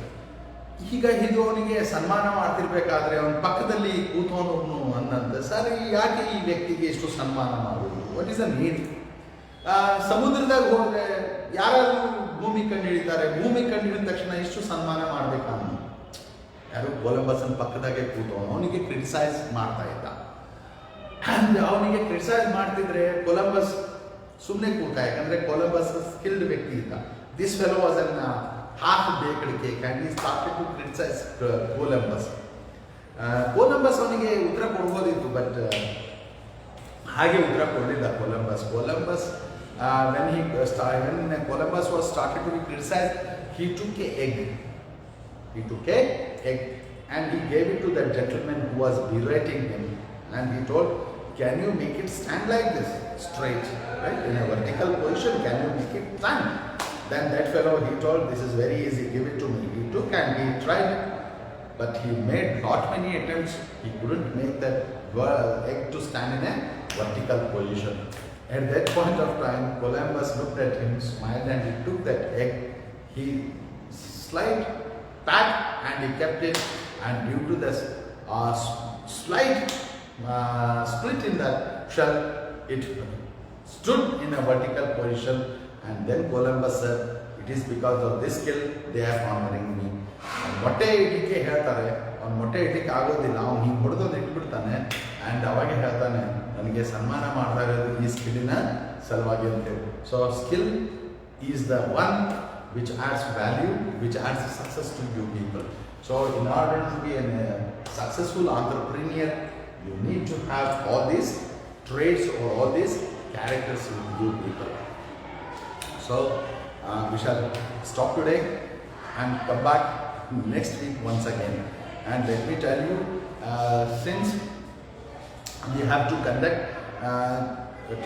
ಈಗ ಇದು ಅವನಿಗೆ ಸನ್ಮಾನ ಮಾಡ್ತಿರ್ಬೇಕಾದ್ರೆ ಅವನ ಪಕ್ಕದಲ್ಲಿ ಕೂತವನು ಅನ್ನಂತ sir ಯಾಕೆ ಈ ವ್ಯಕ್ತಿಗೆ ಇಷ್ಟು ಸನ್ಮಾನ ಮಾಡೋದು, ವಾಟ್ ಈಸ್ ದ ನೀಡ್? ಸಮುದ್ರದಾಗ ಹೋದರೆ ಯಾರಾದರೂ ಭೂಮಿ ಕಂಡು ಹಿಡಿತಾರೆ, ಭೂಮಿ ಕಂಡು ಹಿಡಿದ ತಕ್ಷಣ ಇಷ್ಟು ಸನ್ಮಾನ ಮಾಡಬೇಕಾ? ಯಾರು ಕೊಲಂಬಸ್ನ ಪಕ್ಕದಾಗೆ ಕೂತವನು ಅವನಿಗೆ ಕ್ರಿಟಿಸೈಸ್ ಮಾಡ್ತಾ ಇದ್ದ. ಆ್ಯಂಡ್ ಅವನಿಗೆ ಕ್ರಿಟಿಸೈಸ್ ಮಾಡ್ತಿದ್ರೆ ಕೊಲಂಬಸ್ ಸುಮ್ಮನೆ ಕೂತ, ಯಾಕಂದರೆ ಕೊಲಂಬಸ್ ಸ್ಕಿಲ್ಡ್ ವ್ಯಕ್ತಿ ಇದ್ದ. This fellow was an half baked cake and he started to criticise Columbus. Columbus ಅವನಿಗೆ ಉತ್ತರ ಕೊಡ್ಬೋದಿತ್ತು, ಬಟ್ ಹಾಗೆ ಉತ್ತರ ಕೊಡಲಿಲ್ಲ Columbus. When Columbus was started to be criticized, he took an egg. And he gave it to that gentleman who was berating him, and he told, can you make it stand like this, straight, right, in a vertical position, can you make it stand? Then that fellow, he told, this is very easy, give it to me. He took and he tried it, but he made not many attempts. He couldn't make that egg to stand in a vertical position. At that point of time, Columbus looked at him, smiled, and he took that egg, he slid back and he kept it, and due to this slight split in the shell, it stood in a vertical position. And then Columbus said, it is because of this skill they are honoring me. ಮೊಟ್ಟೆ ಇಡಲಿಕ್ಕೆ ಹೇಳ್ತಾರೆ, ಅವ್ನು ಮೊಟ್ಟೆ ಇಡಲಿಕ್ಕೆ ಆಗೋದಿಲ್ಲ, ಅವ್ನು ಹಿಂಗೆ ಹೊಡೆದೋದು ಇಟ್ಬಿಡ್ತಾನೆ, and ಅವಾಗೆ ಹೇಳ್ತಾನೆ ನನಗೆ ಸನ್ಮಾನ ಮಾಡ್ತಾ ಇರೋದು ಈ ಸ್ಕಿಲ್ಲಿನ ಸಲುವಾಗಿ ಅಂತೇಳಿ. So skill is the one which adds value, which adds success to you people. So in order to be a successful entrepreneur, you need to have all these traits or all these characters with you people. So we shall stop today and come back next week once again. And let me tell you, since we have to conduct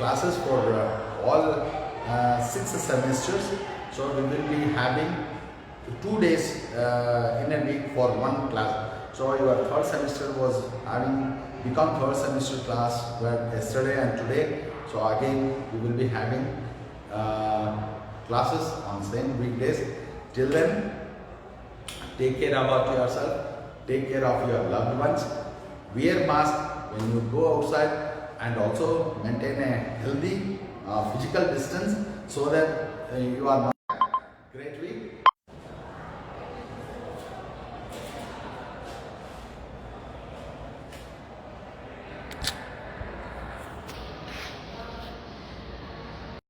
classes for all 6 semesters, so we will be having 2 days in a week for one class. So your third semester was having BCOM third semester class where yesterday and today. So again we will be having classes on same weekdays. Till then, take care about yourself, take care of your loved ones, wear mask when you go outside, and also maintain a healthy physical distance so that you are not. Great week.